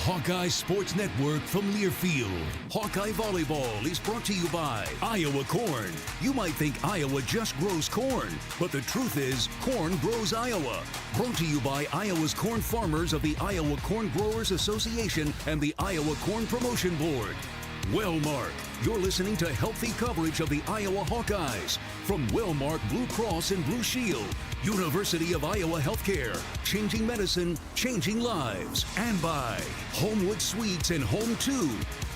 Hawkeye Sports Network from Learfield. Hawkeye Volleyball is brought to you by Iowa Corn. You might think Iowa just grows corn, but the truth is corn grows Iowa. Brought to you by Iowa's corn farmers of the Iowa Corn Growers Association and the Iowa Corn Promotion Board. Wellmark, you're listening to healthy coverage of the Iowa Hawkeyes from Wellmark Blue Cross and Blue Shield, University of Iowa Healthcare, changing medicine, changing lives, and by Homewood Suites and Home 2.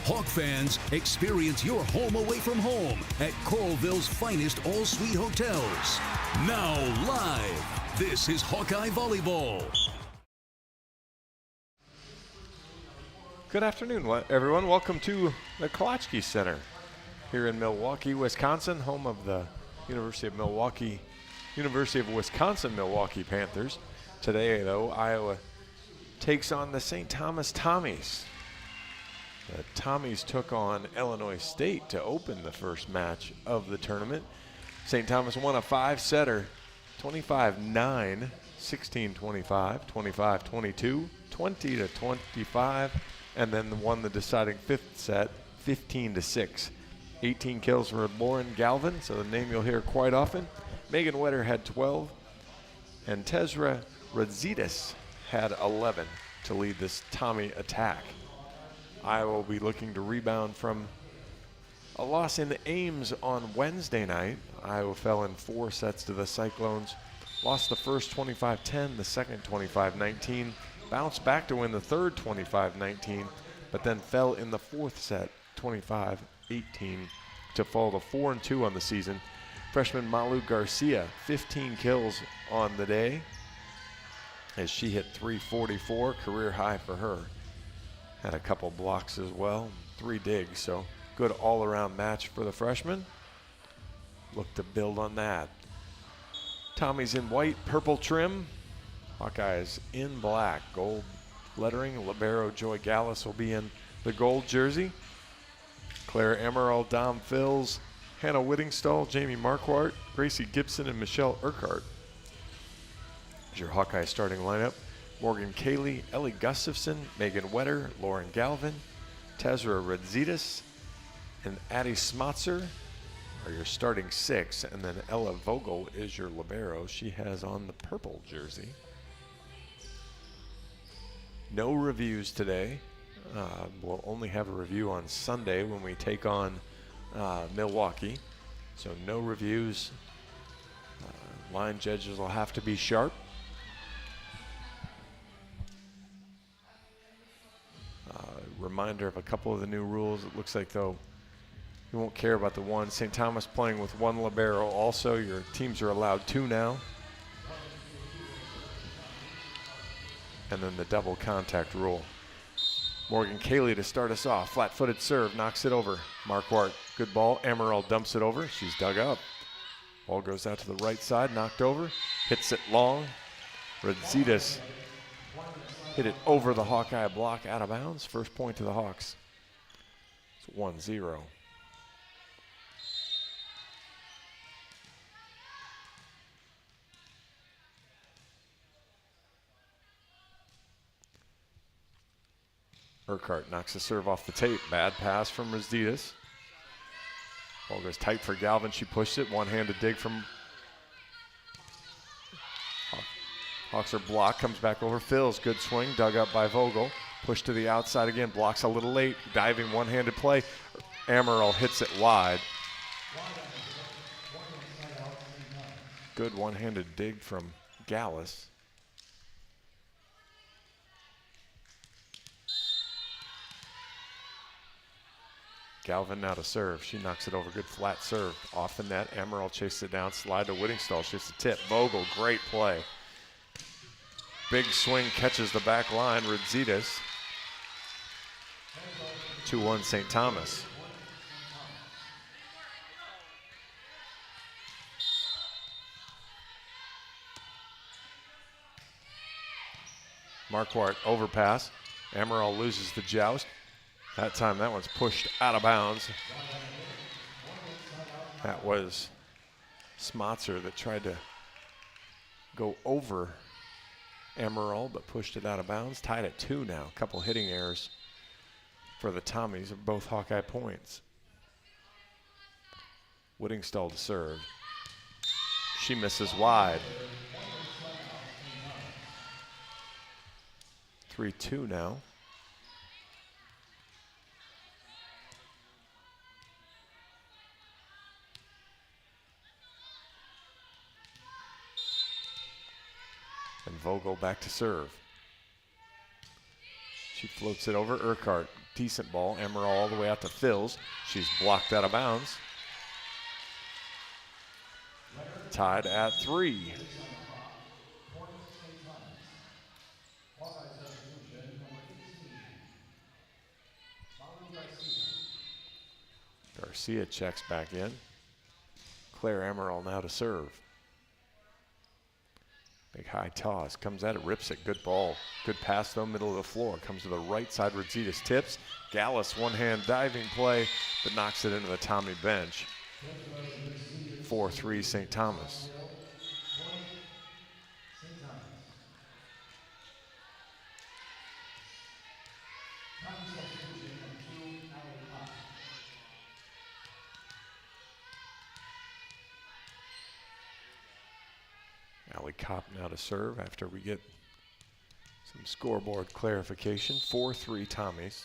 Hawk fans, experience your home away from home at Coralville's finest all-suite hotels. Now live, this is Hawkeye Volleyball. Good afternoon, everyone. Welcome to the Hawkeyes Center here in Milwaukee, Wisconsin, home of the University of Wisconsin-Milwaukee Panthers. Today, though, Iowa takes on the St. Thomas Tommies. The Tommies took on Illinois State to open the first match of the tournament. St. Thomas won a five-setter, 25-9, 16-25, 25-22, 20-25, and then won the deciding fifth set, 15-6. 18 kills for Lauren Galvin, so the name you'll hear quite often. Megan Wetter had 12, and Tezra Radzitis had 11 to lead this Tommy attack. Iowa will be looking to rebound from a loss in Ames on Wednesday night. Iowa fell in 4 sets to the Cyclones, lost the first 25-10, the second 25-19, bounced back to win the third 25-19, but then fell in the fourth set 25-18 to fall to 4-2 on the season. Freshman Malu Garcia, 15 kills on the day as she hit 344, career high for her. Had a couple blocks as well, 3 digs, so good all-around match for the freshman. Look to build on that. Tommy's in white, purple trim. Hawkeyes in black, gold lettering. Libero Joy Gallus will be in the gold jersey. Claire Emerald, Dom Fills, Hannah Whittingstall, Jamie Marquardt, Gracie Gibson, and Michelle Urquhart. Here's your Hawkeye starting lineup. Morgan Cayley, Ellie Gustafson, Megan Wetter, Lauren Galvin, Tezra Radzitis, and Addie Smotzer are your starting 6. And then Ella Vogel is your libero. She has on the purple jersey. No reviews today. We'll only have a review on Sunday when we take on Milwaukee. So no reviews. Line judges will have to be sharp. Reminder of a couple of the new rules. It looks like, though, you won't care about the one. St. Thomas playing with 1 libero. Also, your teams are allowed 2 now. And then the double contact rule. Morgan Cayley to start us off. Flat-footed serve, knocks it over. Marquardt, good ball. Emerald dumps it over. She's dug up. Ball goes out to the right side, knocked over. Hits it long. Radzitis hit it over the Hawkeye block, out of bounds. First point to the Hawks. It's 1-0. Urquhart knocks the serve off the tape. Bad pass from Radzitis. Ball goes tight for Galvin. She pushed it. One-handed dig from Hawks are blocked. Comes back over. Fills. Good swing. Dug up by Vogel. Pushed to the outside again. Blocks a little late. Diving one-handed play. Amaral hits it wide. Good one-handed dig from Gallus. Galvin now to serve. She knocks it over. Good flat serve. Off the net. Amaral chases it down. Slide to Whittingstall. Shifts the tip. Vogel, great play. Big swing, catches the back line. Radzitis. 2-1 St. Thomas. Marquardt overpass. Amaral loses the joust. That time, that one's pushed out of bounds. That was Smotzer that tried to go over Emerald, but pushed it out of bounds. Tied at 2 now. A couple hitting errors for the Tommies of both Hawkeye points. Woodingstall to serve. She misses wide. 3-2 now. And Vogel back to serve. She floats it over. Urquhart, decent ball. Emerald all the way out to Phils. She's blocked out of bounds. Tied at 3. Garcia checks back in. Claire Emerald now to serve. Big high toss, comes at it, rips it, good ball. Good pass though, middle of the floor. Comes to the right side, Radzitas tips. Gallus one-hand diving play, but knocks it into the Tommy bench. 4-3 St. Thomas. Allie Kopp now to serve after we get some scoreboard clarification. 4-3 Tommies.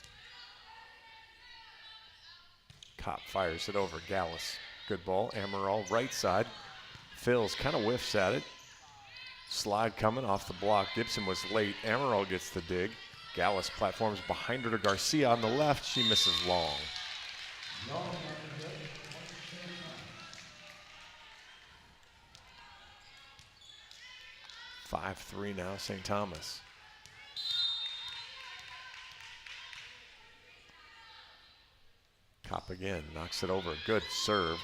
Kopp fires it over. Gallus, good ball. Amaral right side. Phils kind of whiffs at it. Slide coming off the block. Gibson was late. Amaral gets the dig. Gallus platforms behind her to Garcia on the left. She misses long. 5-3 now, St. Thomas. Kopp again, knocks it over. Good serve.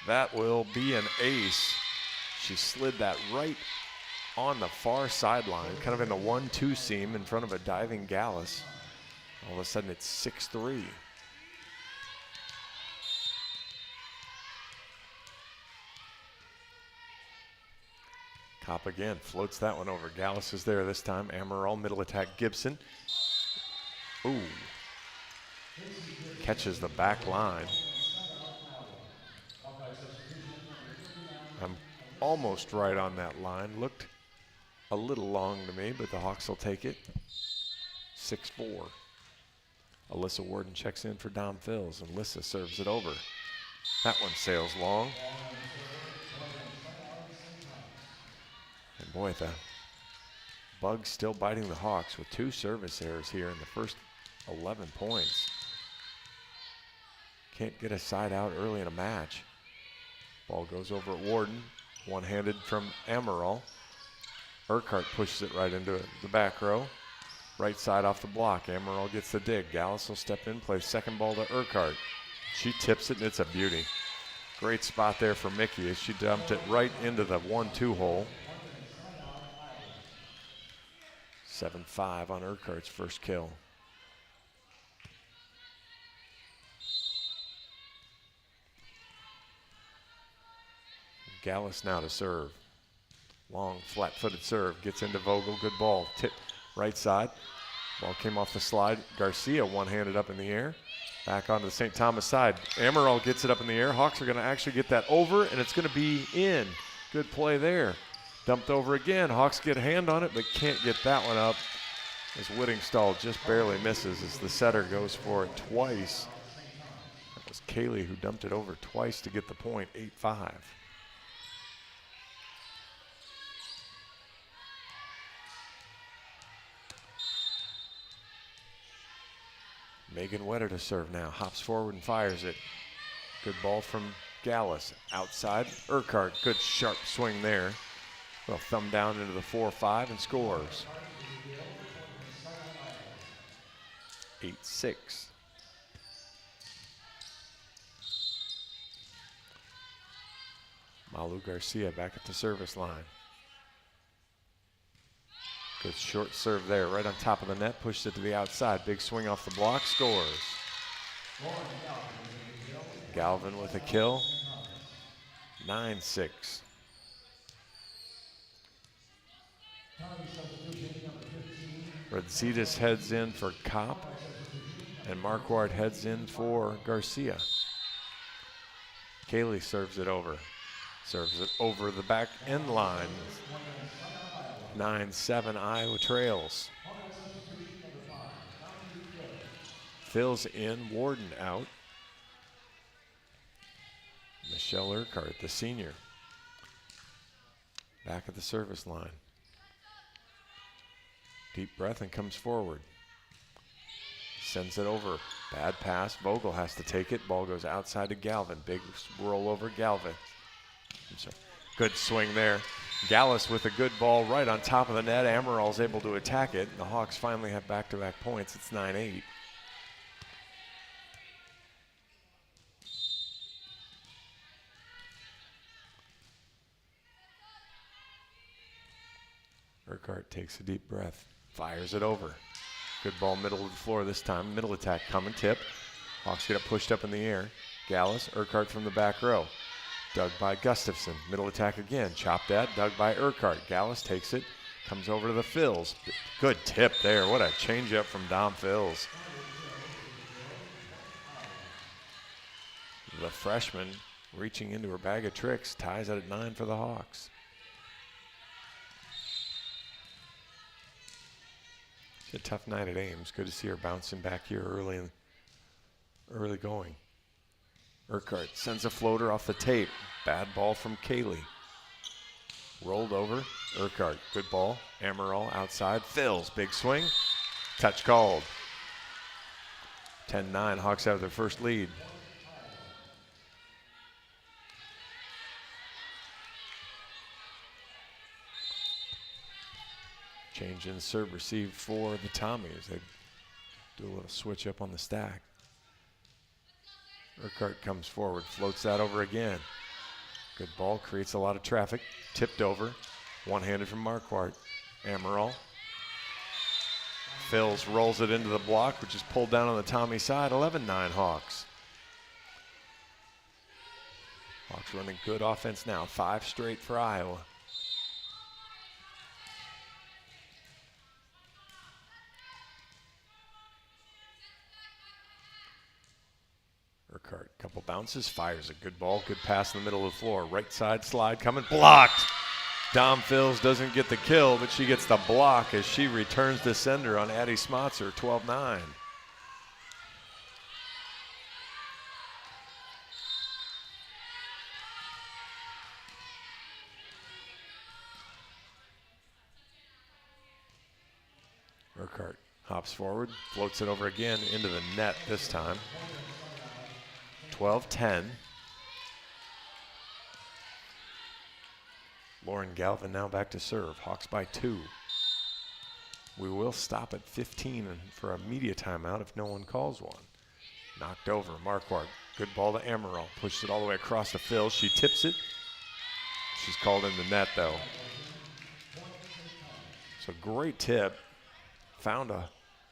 That will be an ace. She slid that right on the far sideline, kind of in the 1-2 seam in front of a diving Gallus. All of a sudden it's 6-3. Kopp again, floats that one over. Gallus is there this time. Amaral, middle attack, Gibson. Ooh. Catches the back line. I'm almost right on that line. Looked a little long to me, but the Hawks will take it. 6-4. Alyssa Warden checks in for Dom Phils, and Alyssa serves it over. That one sails long. And boy, the bug's still biting the Hawks with 2 service errors here in the first 11 points. Can't get a side out early in a match. Ball goes over at Warden. One-handed from Amaral. Urquhart pushes it right into the back row. Right side off the block. Amaral gets the dig. Gallus will step in, play second ball to Urquhart. She tips it, and it's a beauty. Great spot there for Mickey as she dumped it right into the 1-2 hole. 7-5 on Urquhart's first kill. Gallus now to serve. Long, flat-footed serve. Gets into Vogel. Good ball. Tip right side. Ball came off the slide. Garcia one-handed up in the air. Back onto the St. Thomas side. Amaral gets it up in the air. Hawks are going to actually get that over, and it's going to be in. Good play there. Dumped over again. Hawks get a hand on it, but can't get that one up as Woodingstall just barely misses as the setter goes for it twice. That was Kaylee who dumped it over twice to get the point. 8-5. Megan Wetter to serve now. Hops forward and fires it. Good ball from Gallus. Outside, Urquhart. Good sharp swing there. Well, thumb down into the 4-5 and scores. 8-6. Malu Garcia back at the service line. Good short serve there, right on top of the net. Pushed it to the outside. Big swing off the block. Scores. Galvin with a kill. 9-6. Redzitas heads in for Kopp, and Marquardt heads in for Garcia. Kaylee serves it over. Serves it over the back end line. 9-7 Iowa trails. Phil's in, Warden out. Michelle Urquhart, the senior, back at the service line. Deep breath and comes forward. Sends it over. Bad pass. Vogel has to take it. Ball goes outside to Galvin. Big roll over Galvin. Good swing there. Gallus with a good ball right on top of the net. Amaril's able to attack it. The Hawks finally have back-to-back points. It's 9-8. Urquhart takes a deep breath. Fires it over. Good ball middle of the floor this time. Middle attack coming. Tip. Hawks get it pushed up in the air. Gallus. Urquhart from the back row. Dug by Gustafson. Middle attack again. Chopped at. Dug by Urquhart. Gallus takes it. Comes over to the Phils. Good tip there. What a changeup from Dom Phils. The freshman reaching into her bag of tricks. Ties it at 9 for the Hawks. She had a tough night at Ames. Good to see her bouncing back here early going. Urquhart sends a floater off the tape. Bad ball from Kaylee. Rolled over. Urquhart, good ball. Amaral outside. Phils, big swing. Touch called. 10-9, Hawks have their first lead. Change in serve receive for the Tommies. They do a little switch up on the stack. Urquhart comes forward, floats that over again. Good ball, creates a lot of traffic. Tipped over, one-handed from Marquardt. Amaral. Phils rolls it into the block, which is pulled down on the Tommy side. 11-9 Hawks. Hawks running good offense now. 5 straight for Iowa. Urquhart, couple bounces, fires a good ball, good pass in the middle of the floor. Right side slide coming, blocked. Dom Phils doesn't get the kill, but she gets the block as she returns the sender on Addie Smotzer, 12-9. Urquhart hops forward, floats it over again into the net this time. 12-10. Lauren Galvin now back to serve. Hawks by 2. We will stop at 15 for a media timeout if no one calls one. Knocked over. Marquardt. Good ball to Amaral. Pushes it all the way across the field. She tips it. She's called in the net though. So great tip. Found a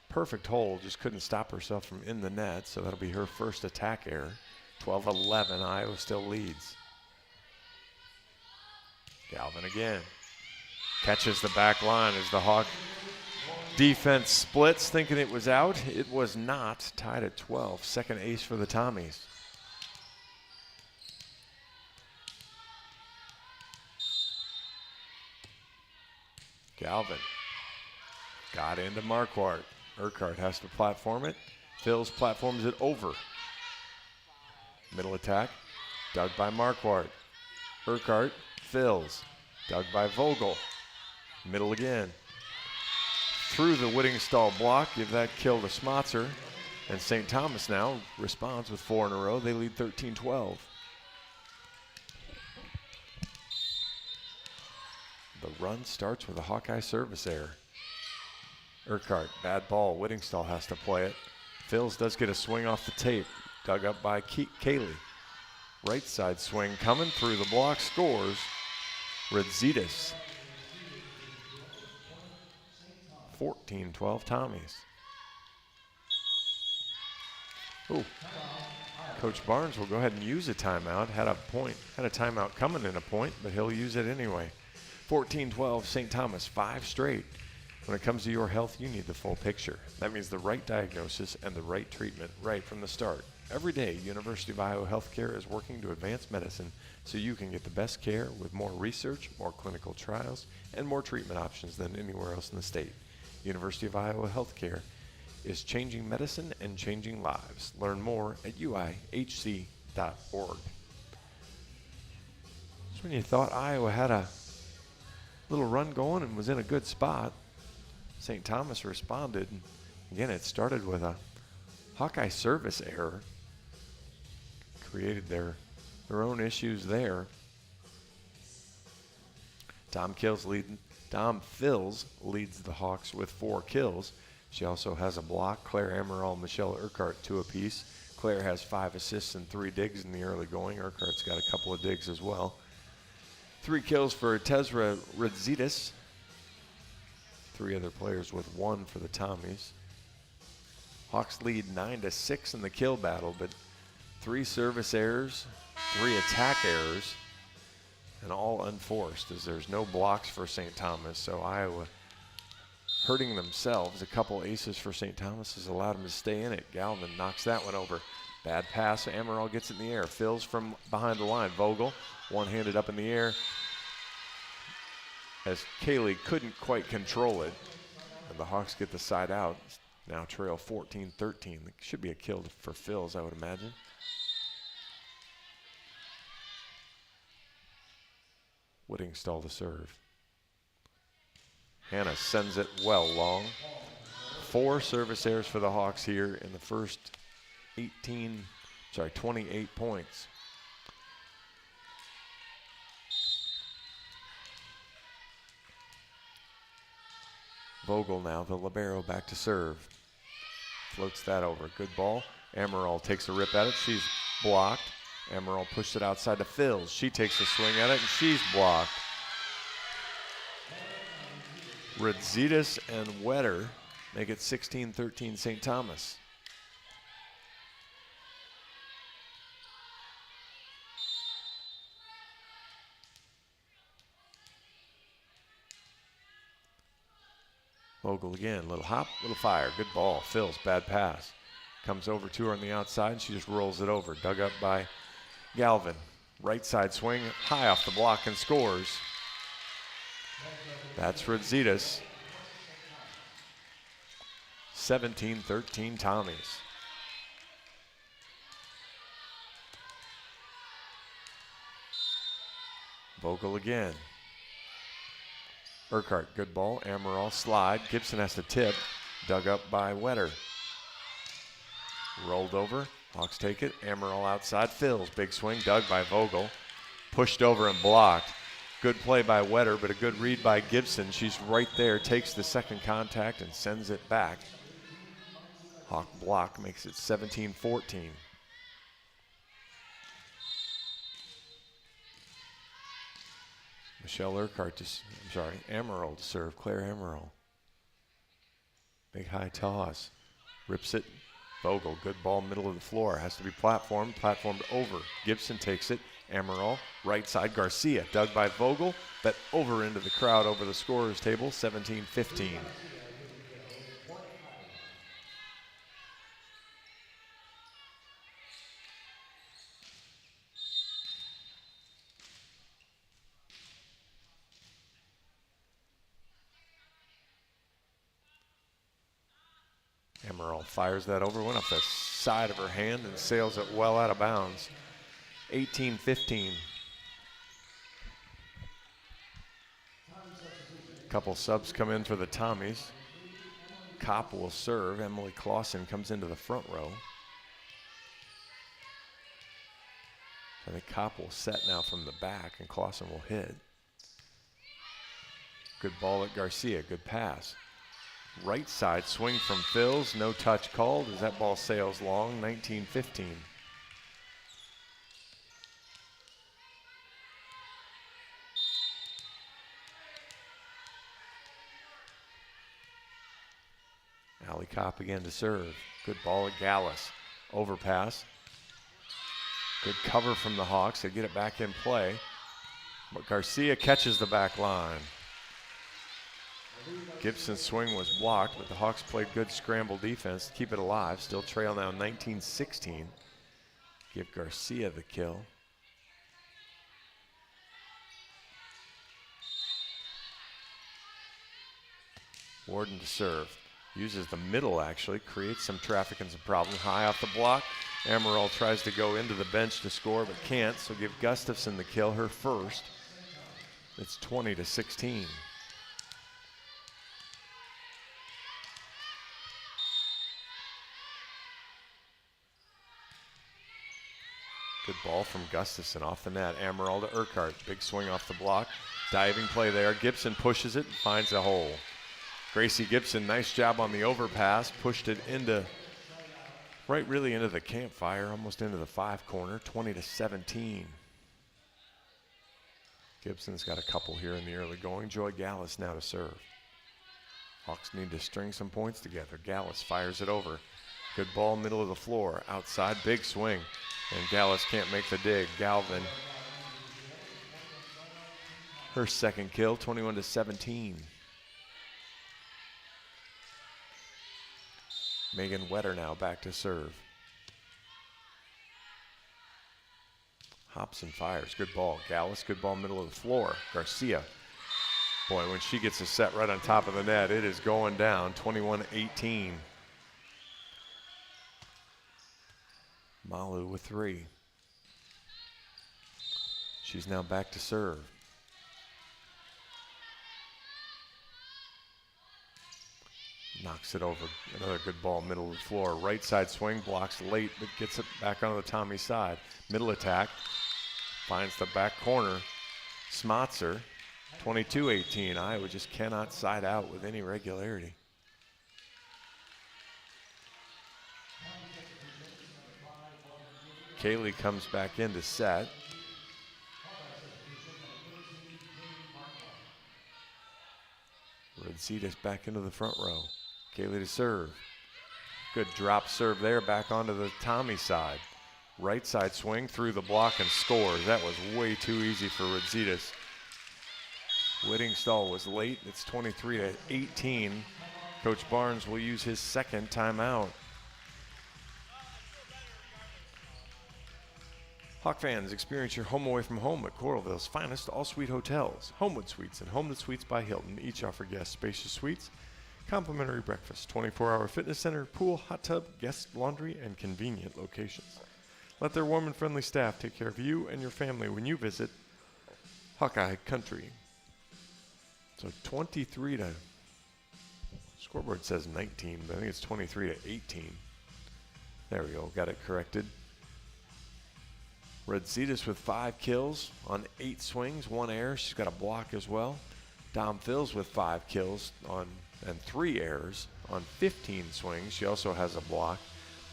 perfect hole. Just couldn't stop herself from in the net. So that'll be her first attack error. 12-11, Iowa still leads. Galvin again. Catches the back line as the Hawk defense splits, thinking it was out. It was not. Tied at 12. Second ace for the Tommies. Galvin got into Marquardt. Urquhart has to platform it. Phils platforms it over. Middle attack, dug by Marquardt. Urquhart, Phils, dug by Vogel. Middle again. Through the Whittingstall block, give that kill to Smotzer. And St. Thomas now responds with 4 in a row. They lead 13-12. The run starts with a Hawkeye service error. Urquhart, bad ball. Whittingstall has to play it. Phils does get a swing off the tape. Dug up by Kaylee. Right side swing coming through the block, scores Redzitas. 14-12 Tommies. Ooh. Coach Barnes will go ahead and use a timeout. Had a timeout coming in a point, but he'll use it anyway. 14-12, St. Thomas, 5 straight. When it comes to your health, you need the full picture. That means the right diagnosis and the right treatment right from the start. Every day, University of Iowa Healthcare is working to advance medicine so you can get the best care with more research, more clinical trials, and more treatment options than anywhere else in the state. University of Iowa Healthcare is changing medicine and changing lives. Learn more at uihc.org. Just when you thought Iowa had a little run going and was in a good spot, St. Thomas responded. Again, it started with a Hawkeye service error. Created their own issues there. Dom Fils leads the Hawks with 4 kills. She also has a block. Claire Amaral, Michelle Urquhart, 2 apiece. Claire has 5 assists and 3 digs in the early going. Urquhart's got a couple of digs as well. 3 kills for Tezra Radzitis. 3 other players with 1 for the Tommies. Hawks lead 9-6 in the kill battle, but 3 service errors, 3 attack errors, and all unforced as there's no blocks for St. Thomas. So Iowa hurting themselves. A couple aces for St. Thomas has allowed them to stay in it. Galvin knocks that one over. Bad pass. Amaral gets it in the air. Fils from behind the line. Vogel one-handed up in the air as Kaylee couldn't quite control it. And the Hawks get the side out. Now trail 14-13. Should be a kill for Fils, I would imagine. Whittingstall to serve. Hannah sends it well long. 4 service errors for the Hawks here in the first 28 points. Vogel now, the libero, back to serve. Floats that over. Good ball. Amaral takes a rip at it. She's blocked. Amaral pushed it outside to Fils. She takes a swing at it, and she's blocked. Radzitis and Wetter make it 16-13 St. Thomas. Vogel again, little hop, little fire, good ball. Fils, bad pass. Comes over to her on the outside, and she just rolls it over. Dug up by Galvin. Right side swing, high off the block and scores. That's Radzitis. 17-13 Tommies. Vogel again. Urquhart, good ball. Amaral slide. Gibson has to tip. Dug up by Wetter. Rolled over. Hawks take it. Amaral outside. Fils, big swing. Dug by Vogel. Pushed over and blocked. Good play by Wetter, but a good read by Gibson. She's right there, takes the second contact and sends it back. Hawk block makes it 17-14. Michelle Urquhart Amaral to serve. Claire Amaral. Big high toss. Rips it. Vogel, good ball, middle of the floor. Has to be platformed over. Gibson takes it. Amaral, right side. Garcia, dug by Vogel, but over into the crowd over the scorer's table, 17-15. Amaral fires that over, went off the side of her hand and sails it well out of bounds. 18-15. Couple subs come in for the Tommies. Kopp will serve. Emily Clausen comes into the front row. I think Kopp will set now from the back and Clausen will hit. Good ball at Garcia, good pass. Right side swing from Fils, no touch called as that ball sails long, 19-15. Allie Kopp again to serve. Good ball at Gallus. Overpass. Good cover from the Hawks. They get it back in play. But Garcia catches the back line. Gibson's swing was blocked, but the Hawks played good scramble defense to keep it alive. Still trail now 19-16. Give Garcia the kill. Warden to serve. Uses the middle, actually. Creates some traffic and some problems. High off the block. Amaral tries to go into the bench to score, but can't, so give Gustafson the kill, her first. It's 20-16. Good ball from Gustafson off the net. Amaral to Urquhart. Big swing off the block. Diving play there. Gibson pushes it and finds a hole. Gracie Gibson, nice job on the overpass. Pushed it into, right really into the campfire, almost into the 5 corner, 20-17. Gibson's got a couple here in the early going. Joy Gallus now to serve. Hawks need to string some points together. Gallus fires it over. Good ball, middle of the floor. Outside, big swing. And Gallus can't make the dig. Galvin, her second kill, 21-17. Megan Wetter now back to serve. Hops and fires, good ball. Gallus, good ball, middle of the floor. Garcia, boy, when she gets a set right on top of the net, it is going down, 21-18. Malu with 3. She's now back to serve. Knocks it over. Another good ball, middle of the floor. Right side swing, blocks late, but gets it back onto the Tommy side. Middle attack, finds the back corner. Smotzer, 22-18. Iowa just cannot side out with any regularity. Kaylee comes back in to set. Redzitas back into the front row. Kaylee to serve. Good drop serve there, back onto the Tommy side. Right side swing through the block and scores. That was way too easy for Redzitas. Whittingstall was late. It's 23-18. Coach Barnes will use his second timeout. Hawk fans, experience your home away from home at Coralville's finest all-suite hotels. Homewood Suites and Homewood Suites by Hilton each offer guests spacious suites, complimentary breakfast, 24-hour fitness center, pool, hot tub, guest laundry, and convenient locations. Let their warm and friendly staff take care of you and your family when you visit Hawkeye Country. So 23 to, scoreboard says 19, but I think it's 23-18. There we go, got it corrected. Redzitas with 5 kills on 8 swings, 1 error. She's got a block as well. Dom Phils with 5 kills on and 3 errors on 15 swings. She also has a block.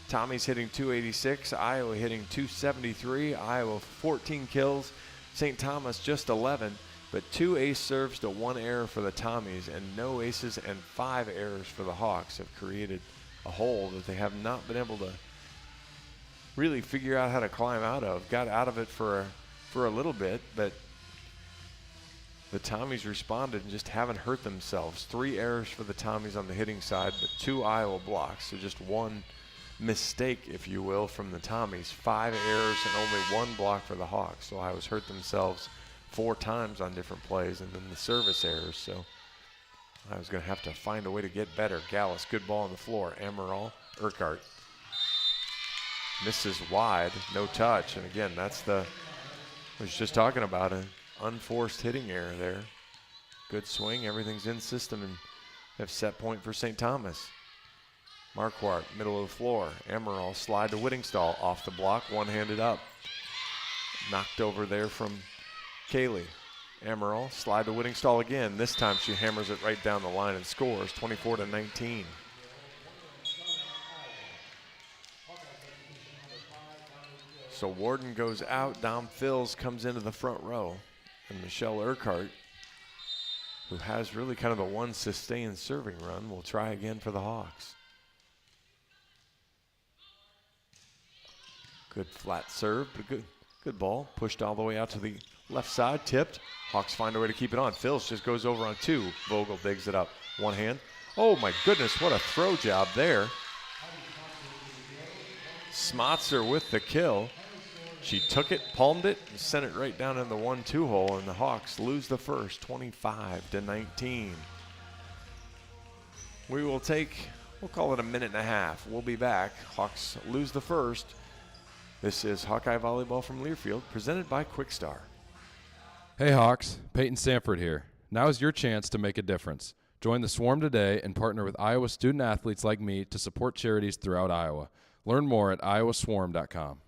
Tommy's hitting 286. Iowa hitting 273. Iowa 14 kills. St. Thomas just 11. But 2 ace serves to 1 error for the Tommies, and no aces and 5 errors for the Hawks have created a hole that they have not been able to really figure out how to climb out of. Got out of it for a little bit, but the Tommies responded and just haven't hurt themselves. 3 errors for the Tommies on the hitting side, but 2 Iowa blocks. So just 1 mistake, if you will, from the Tommies. 5 errors and only 1 block for the Hawks. So Iowa's hurt themselves 4 times on different plays, and then the service errors. So I was going to have to find a way to get better. Gallus, good ball on the floor. Amaral, Urquhart. Misses wide, no touch. And again, that's I was just talking about an unforced hitting error there. Good swing, everything's in system, and have set point for St. Thomas. Marquardt, middle of the floor. Amaral, slide to Whittingstall, off the block, one-handed up. Knocked over there from Kaylee. Amaral, slide to Whittingstall again. This time she hammers it right down the line and scores, 24-19. So Warden goes out, Dom Phils comes into the front row, and Michelle Urquhart, who has really kind of the one sustained serving run, will try again for the Hawks. Good flat serve, but good ball. Pushed all the way out to the Left side, tipped. Hawks find a way to keep it on. Phils just goes over on 2. Vogel digs it up. One hand. Oh my goodness, what a throw job there. Smotzer with the kill. She took it, palmed it, and sent it right down in the 1-2 hole, and the Hawks lose the first, 25-19. We will take, we'll call it a minute and a half. We'll be back. Hawks lose the first. This is Hawkeye Volleyball from Learfield, presented by Quickstar. Hey Hawks, Peyton Sanford here. Now is your chance to make a difference. Join the Swarm today and partner with Iowa student athletes like me to support charities throughout Iowa. Learn more at iowaswarm.com.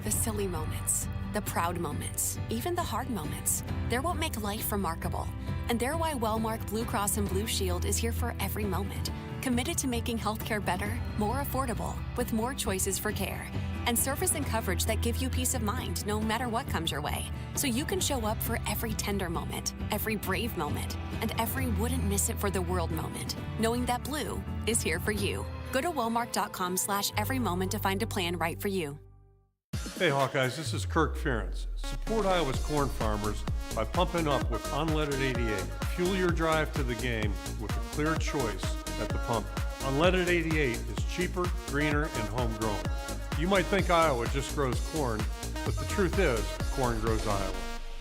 The silly moments, the proud moments, even the hard moments. They're what make life remarkable. And they're why Wellmark Blue Cross and Blue Shield is here for every moment. Committed to making healthcare better, more affordable, with more choices for care. And service and coverage that give you peace of mind no matter what comes your way. So you can show up for every tender moment, every brave moment, and every wouldn't miss it for the world moment, knowing that Blue is here for you. Go to wellmark.com/every moment to find a plan right for you. Hey Hawkeyes, this is Kirk Ferentz. Support Iowa's corn farmers by pumping up with Unleaded 88. Fuel your drive to the game with a clear choice at the pump. Unleaded 88 is cheaper, greener, and homegrown. You might think Iowa just grows corn, but the truth is, corn grows Iowa.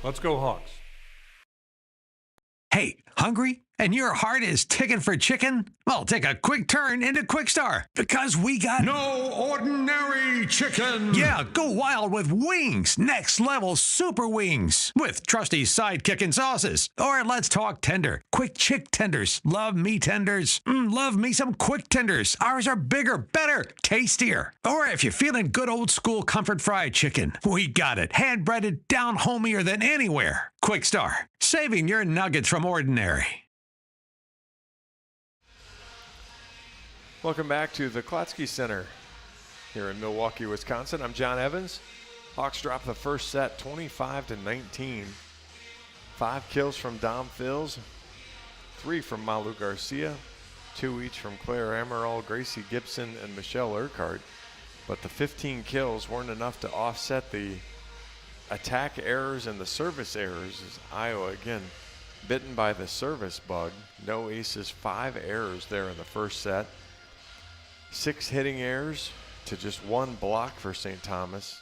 Let's go Hawks. Hey, hungry? And your heart is ticking for chicken? Well, take a quick turn into Quickstar because we got no ordinary chicken. Yeah, go wild with wings. Next level super wings with trusty sidekick and sauces. Or let's talk tender. Quick chick tenders. Love me tenders. Love me some quick tenders. Ours are bigger, better, tastier. Or if you're feeling good old school comfort fried chicken, we got it. Hand breaded down homier than anywhere. Quickstar, saving your nuggets from ordinary. Welcome back to the Klotsky Center here in Milwaukee, Wisconsin. I'm John Evans. Hawks drop the first set 25-19. 5 kills from Dom Phils, 3 from Malu Garcia, 2 each from Claire Amaral, Gracie Gibson, and Michelle Urquhart. But the 15 kills weren't enough to offset the attack errors and the service errors as Iowa, again, bitten by the service bug. No aces, 5 errors there in the first set. 6 hitting errors to just 1 block for St. Thomas.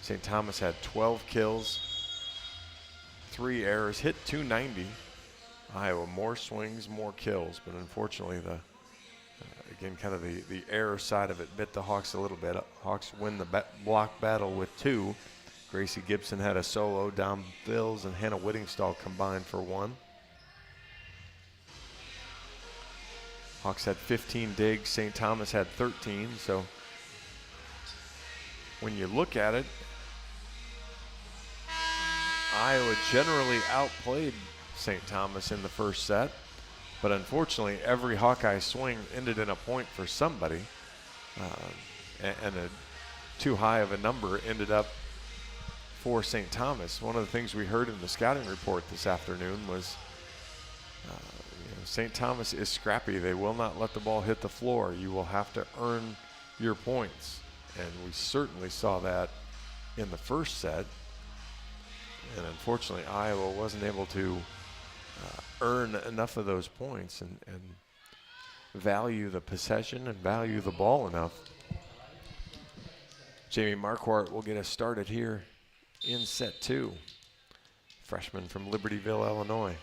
St. Thomas had 12 kills, 3 errors, hit .290. Iowa, more swings, more kills, but unfortunately again, kind of the error side of it bit the Hawks a little bit. Hawks win the block battle with 2. Gracie Gibson had a solo, Dom Phils and Hannah Whittingstall combined for 1. Hawks had 15 digs, St. Thomas had 13, so when you look at it, Iowa generally outplayed St. Thomas in the first set, but unfortunately every Hawkeye swing ended in a point for somebody, and too high of a number ended up for St. Thomas. One of the things we heard in the scouting report this afternoon was St. Thomas is scrappy. They will not let the ball hit the floor. You will have to earn your points. And we certainly saw that in the first set. And unfortunately, Iowa wasn't able to earn enough of those points and value the possession and value the ball enough. Jamie Marquardt will get us started here in set 2. Freshman from Libertyville, Illinois.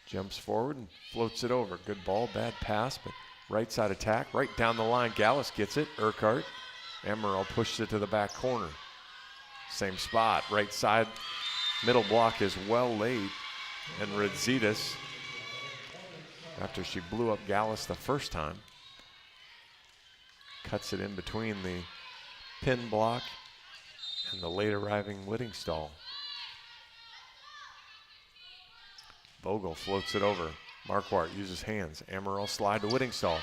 Jumps forward and floats it over. Good ball, bad pass, but right side attack, right down the line. Gallus gets it, Urquhart. Amaral pushes it to the back corner. Same spot, right side. Middle block is well laid. And Redzitas, after she blew up Gallus the first time, cuts it in between the pin block and the late arriving Whittingstall. Vogel floats it over. Marquardt uses hands. Amaral slide to Whittingstall.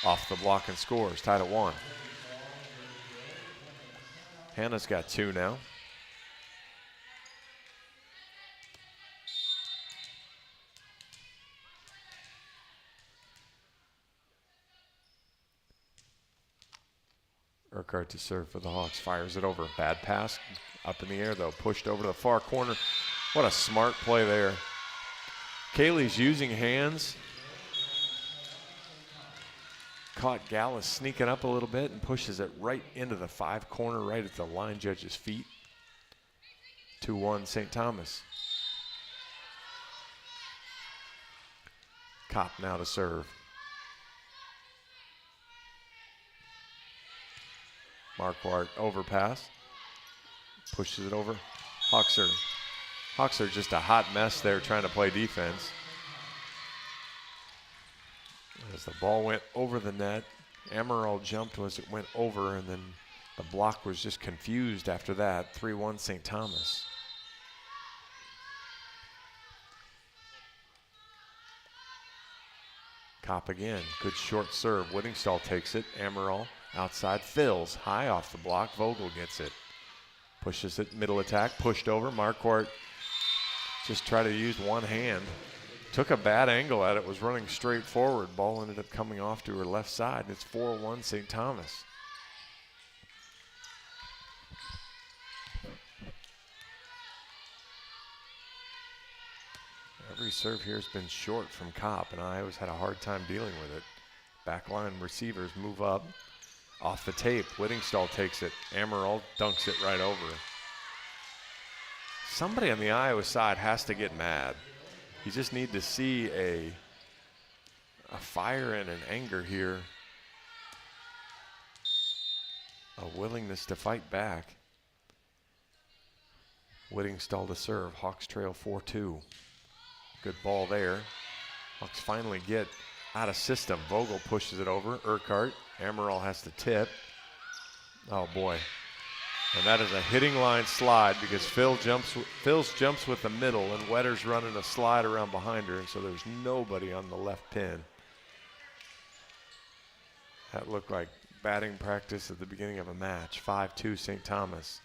Off the block and scores. Tied at 1. Hannah's got 2 now. Urquhart to serve for the Hawks. Fires it over. Bad pass. Up in the air, though. Pushed over to the far corner. What a smart play there. Kaylee's using hands. Caught Gallus sneaking up a little bit and pushes it right into the 5 corner, right at the line judge's feet. 2-1 St. Thomas. Kopp now to serve. Marquardt overpass. Pushes it over. Hawks are just a hot mess there trying to play defense. As the ball went over the net, Amaral jumped as it went over, and then the block was just confused after that. 3-1 St. Thomas. Kopp again. Good short serve. Whittingstall takes it. Amaral outside fills. High off the block. Vogel gets it. Pushes it. Middle attack. Pushed over. Marquardt just tried to use one hand. Took a bad angle at it. Was running straight forward. Ball ended up coming off to her left side. It's 4-1 St. Thomas. Every serve here has been short from Kopp, and Iowa's had a hard time dealing with it. Backline receivers move up. Off the tape, Whittingstall takes it. Amaral dunks it right over. Somebody on the Iowa side has to get mad. You just need to see a fire and an anger here. A willingness to fight back. Whittingstall to serve. Hawks trail 4-2. Good ball there. Hawks finally get out of system. Vogel pushes it over. Urquhart. Amaral has to tip. Oh boy. And that is a hitting line slide because Phil's jumps with the middle and Wetter's running a slide around behind her, and so there's nobody on the left pin. That looked like batting practice at the beginning of a match. 5-2 St. Thomas.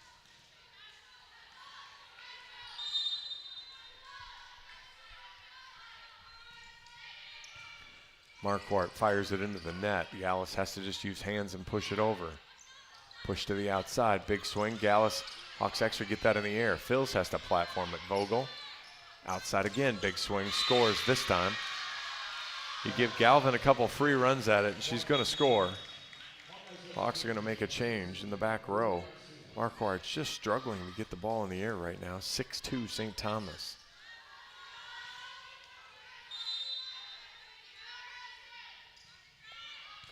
Marquardt fires it into the net. Gallus has to just use hands and push it over. Push to the outside. Big swing. Gallus. Hawks actually get that in the air. Phils has to platform it. Vogel. Outside again. Big swing. Scores this time. You give Galvin a couple free runs at it, and she's going to score. Hawks are going to make a change in the back row. Marquardt's just struggling to get the ball in the air right now. 6-2 St. Thomas.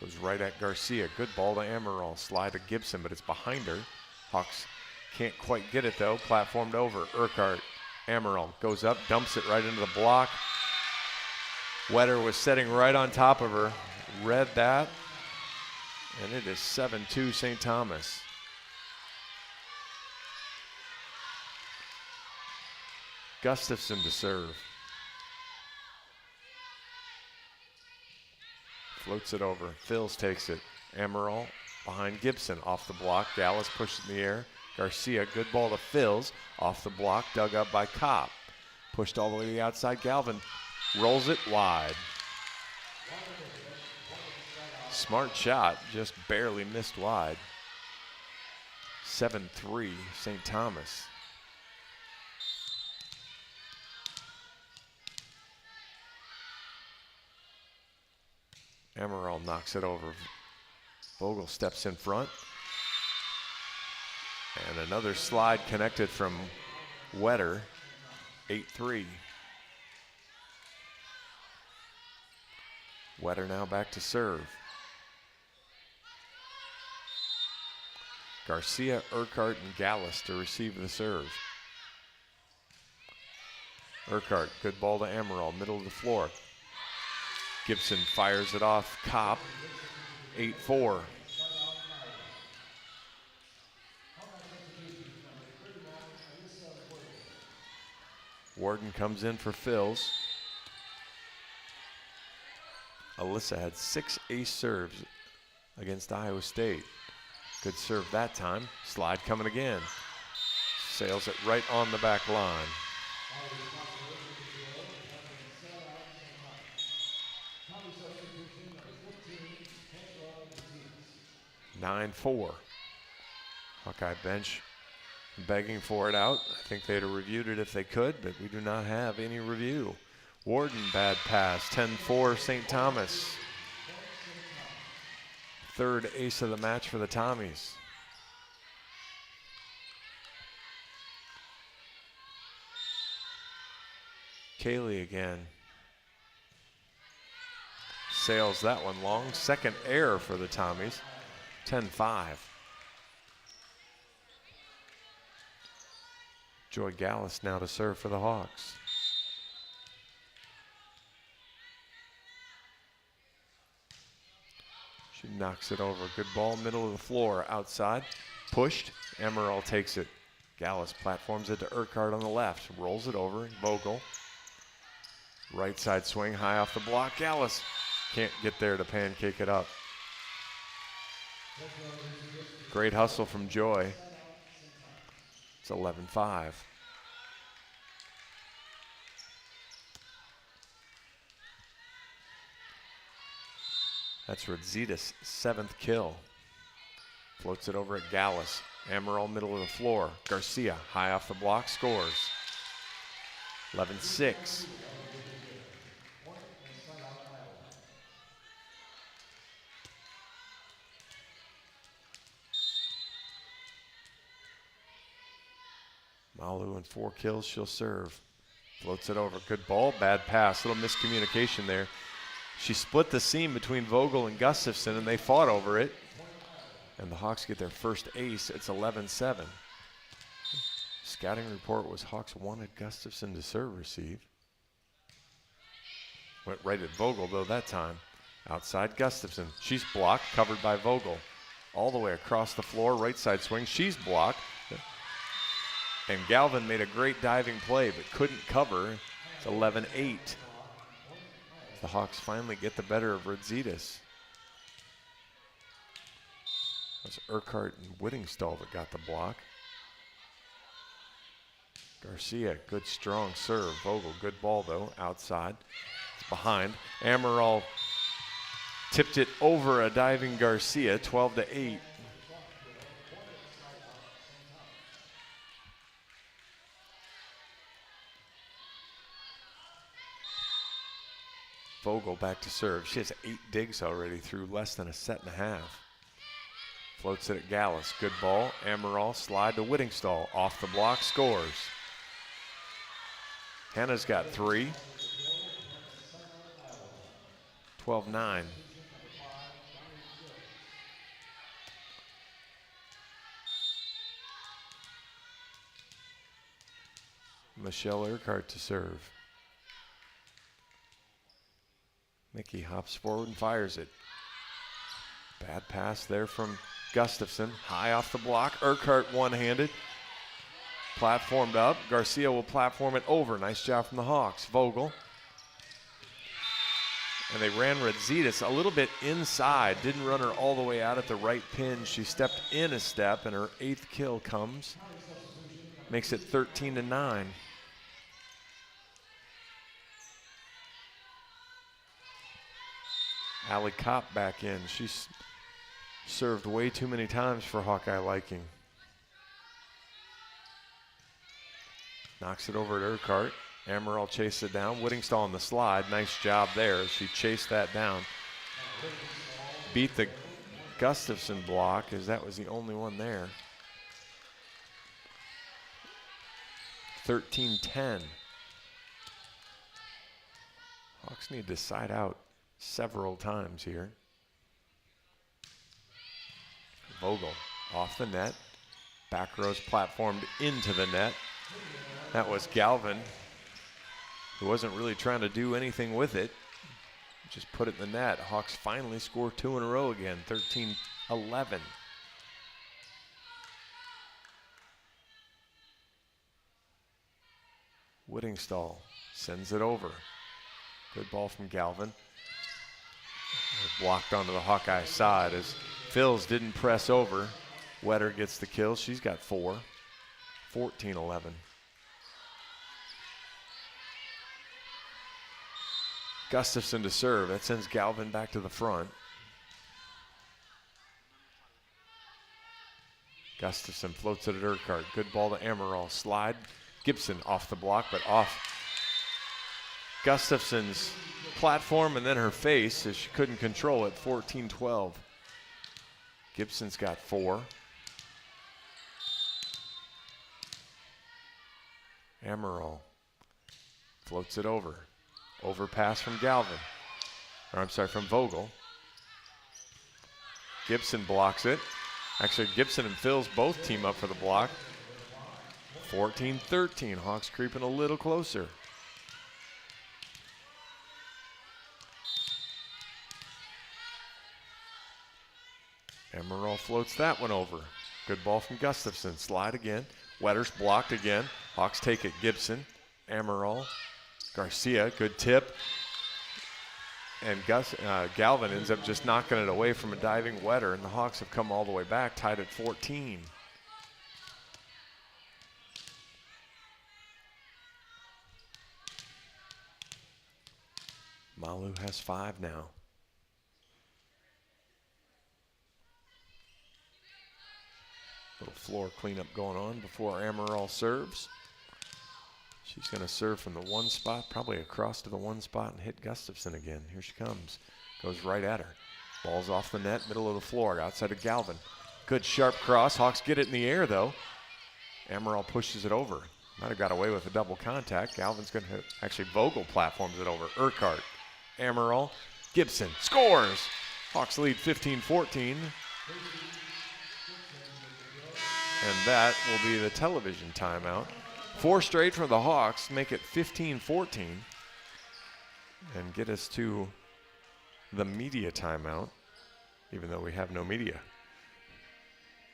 Goes right at Garcia. Good ball to Amaral. Slide to Gibson, but it's behind her. Hawks can't quite get it, though. Platformed over. Urquhart. Amaral goes up, dumps it right into the block. Wetter was sitting right on top of her. Read that. And it is 7-2 St. Thomas. Gustafson to serve. Floats it over. Phils takes it. Amaral behind Gibson. Off the block. Gallus pushes in the air. Garcia, good ball to Phils. Off the block. Dug up by Kopp. Pushed all the way to the outside. Galvin rolls it wide. Smart shot. Just barely missed wide. 7-3 St. Thomas. Amaral knocks it over. Vogel steps in front. And another slide connected from Wetter. 8-3. Wetter now back to serve. Garcia, Urquhart, and Gallus to receive the serve. Urquhart, good ball to Amaral, middle of the floor. Gibson fires it off. Kopp, 8-4. Warden comes in for Phils. Alyssa had 6 ace serves against Iowa State. Good serve that time. Slide coming again. Sails it right on the back line. 9-4. Hawkeye bench begging for it out. I think they'd have reviewed it if they could, but we do not have any review. Warden, bad pass. 10-4 St. Thomas. Third ace of the match for the Tommies. Kaylee again. Sails that one long. Second error for the Tommies. 10-5. Joy Gallus now to serve for the Hawks. She knocks it over. Good ball, middle of the floor, outside. Pushed. Emerald takes it. Gallus platforms it to Urquhart on the left. Rolls it over. Vogel. Right side swing, high off the block. Gallus can't get there to pancake it up. Great hustle from Joy. It's 11-5. That's Radzita's 7th kill. Floats it over at Gallus. Amaral, middle of the floor. Garcia, high off the block, scores. 11-6. Malu and 4 kills, she'll serve. Floats it over, good ball, bad pass, little miscommunication there. She split the seam between Vogel and Gustafson and they fought over it. And the Hawks get their first ace, it's 11-7. Scouting report was Hawks wanted Gustafson to serve receive. Went right at Vogel though that time. Outside Gustafson, she's blocked, covered by Vogel. All the way across the floor, right side swing, she's blocked. And Galvin made a great diving play, but couldn't cover. It's 11-8. The Hawks finally get the better of Radzitas. That's Urquhart and Whittingstall that got the block. Garcia, good strong serve. Vogel, good ball though, outside. It's behind. Amaral tipped it over a diving Garcia, 12-8. Vogel back to serve. She has 8 digs already through less than a set and a half. Floats it at Gallus. Good ball. Amaral slide to Whittingstall. Off the block, scores. Hannah's got 3. 12-9. Michelle Urquhart to serve. Mickey hops forward and fires it. Bad pass there from Gustafson. High off the block. Urquhart one-handed. Platformed up. Garcia will platform it over. Nice job from the Hawks. Vogel. And they ran Radzitas a little bit inside. Didn't run her all the way out at the right pin. She stepped in a step and her 8th kill comes. Makes it 13-9. Allie Kopp back in. She's served way too many times for Hawkeye liking. Knocks it over at Urquhart. Amaral chases it down. Whittingstall on the slide. Nice job there. She chased that down. Beat the Gustafson block as that was the only one there. 13-10. Hawks need to side out several times here. Vogel off the net. Back row's platformed into the net. That was Galvin, who wasn't really trying to do anything with it. Just put it in the net. Hawks finally score 2 in a row again, 13-11. Whittingstall sends it over. Good ball from Galvin. Blocked onto the Hawkeye side as Phils didn't press over. Wetter gets the kill. She's got 4. 14-11. Gustafson to serve. That sends Galvin back to the front. Gustafson floats it at Urquhart. Good ball to Amaral. Slide. Gibson off the block, but off Gustafson's platform and then her face as she couldn't control it. 14-12. Gibson's got 4. Amaral floats it over. Overpass from Galvin. Or I'm sorry, from Vogel. Gibson blocks it. Actually, Gibson and Phils both team up for the block. 14-13. Hawks creeping a little closer. Amaral floats that one over. Good ball from Gustafson. Slide again. Wetter's blocked again. Hawks take it. Gibson. Amaral. Garcia. Good tip. And Galvin ends up just knocking it away from a diving Wetter, and the Hawks have come all the way back, tied at 14. Malu has 5 now. Little floor cleanup going on before Amaral serves. She's going to serve from the 1 spot, probably across to the 1 spot and hit Gustafson again. Here she comes. Goes right at her. Ball's off the net, middle of the floor, outside of Galvin. Good sharp cross. Hawks get it in the air, though. Amaral pushes it over. Might have got away with a double contact. Galvin's going to actually Vogel platforms it over. Urquhart. Amaral. Gibson scores. Hawks lead 15-14. And that will be the television timeout. 4 straight for the Hawks, make it 15-14. And get us to the media timeout, even though we have no media.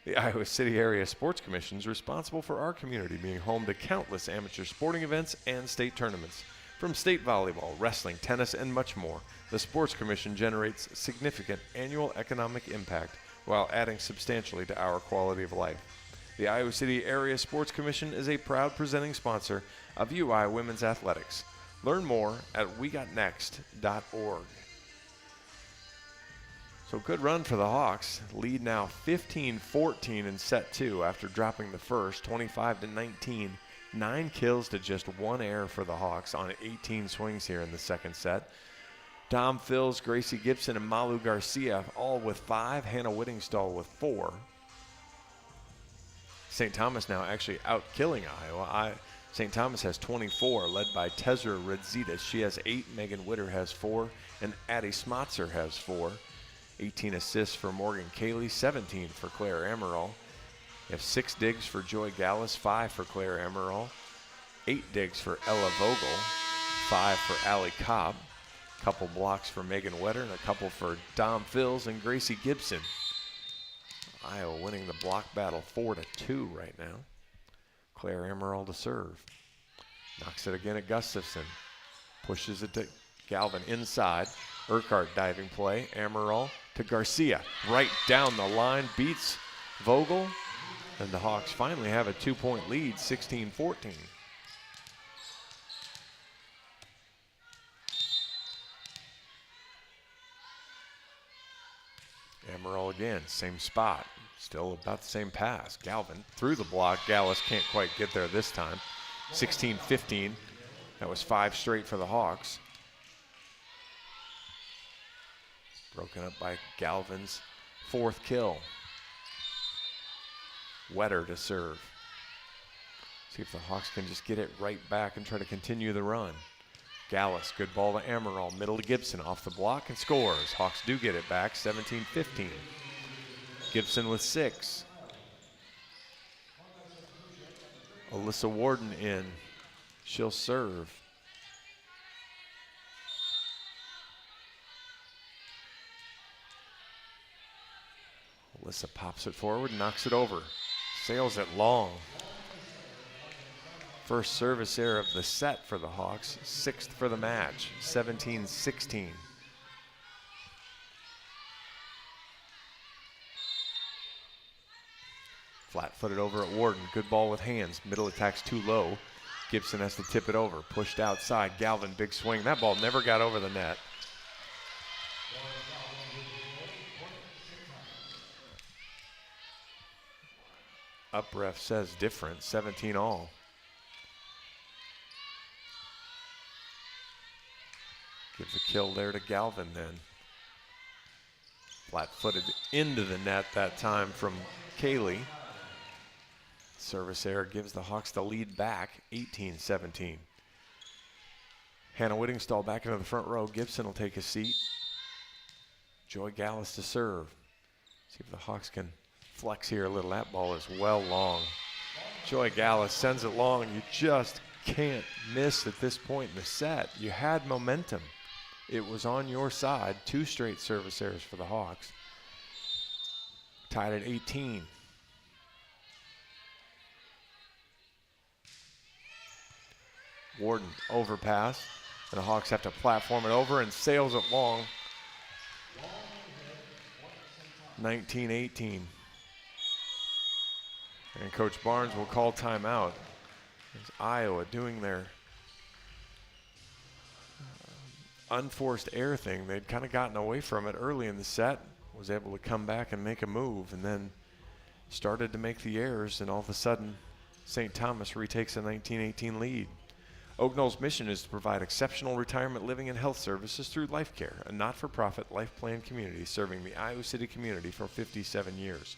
The Iowa City Area Sports Commission is responsible for our community being home to countless amateur sporting events and state tournaments. From state volleyball, wrestling, tennis, and much more, the Sports Commission generates significant annual economic impact while adding substantially to our quality of life. The Iowa City Area Sports Commission is a proud presenting sponsor of UI Women's Athletics. Learn more at wegotnext.org. So good run for the Hawks. Lead now 15-14 in set 2 after dropping the first, 25-19. 9 kills to just 1 error for the Hawks on 18 swings here in the second set. Dom Phils, Gracie Gibson, and Malu Garcia all with 5. Hannah Whittingstall with 4. St. Thomas now actually out-killing Iowa. St. Thomas has 24, led by Tezra Redzitas. She has 8, Megan Witter has 4, and Addie Smotzer has 4. 18 assists for Morgan Cayley, 17 for Claire Amaral. You have 6 digs for Joy Gallus, 5 for Claire Amaral. 8 digs for Ella Vogel, 5 for Allie Cobb. A couple blocks for Megan Wetter, and a couple for Dom Phils and Gracie Gibson. Iowa winning the block battle 4-2 right now. Claire Amaral to serve. Knocks it again at Gustafson. Pushes it to Galvin inside. Urquhart diving play. Amaral to Garcia. Right down the line. Beats Vogel. And the Hawks finally have a 2-point lead, 16-14. Amaral again, same spot. Still about the same pass. Galvin through the block. Gallus can't quite get there this time. 16-15. That was 5 straight for the Hawks. Broken up by Galvin's 4th kill. Wetter to serve. See if the Hawks can just get it right back and try to continue the run. Gallus, good ball to Amaral, middle to Gibson, off the block and scores. Hawks do get it back, 17-15. Gibson with 6. Alyssa Warden in. She'll serve. Alyssa pops it forward, knocks it over. Sails it long. First service error of the set for the Hawks, 6th for the match, 17-16. Flat-footed over at Warden, good ball with hands, middle attack's too low. Gibson has to tip it over, pushed outside, Galvin, big swing. That ball never got over the net. Up ref says different, 17 all. Gives a kill there to Galvin then. Flat-footed into the net that time from Kaylee. Service error gives the Hawks the lead back, 18-17. Hannah Whittingstall back into the front row. Gibson will take a seat. Joy Gallus to serve. See if the Hawks can flex here a little. That ball is well long. Joy Gallus sends it long. You just can't miss at this point in the set. You had momentum. It was on your side. 2 straight service errors for the Hawks. Tied at 18. Warden overpass, and the Hawks have to platform it over and sails it long. 19-18. And Coach Barnes will call timeout. It's Iowa doing their unforced error thing. They'd kind of gotten away from it early in the set, was able to come back and make a move, and then started to make the errors, and all of a sudden St. Thomas retakes a 19-18 lead. Oak Knoll's mission is to provide exceptional retirement living and health services through Life Care, a not-for-profit life plan community serving the Iowa City community for 57 years.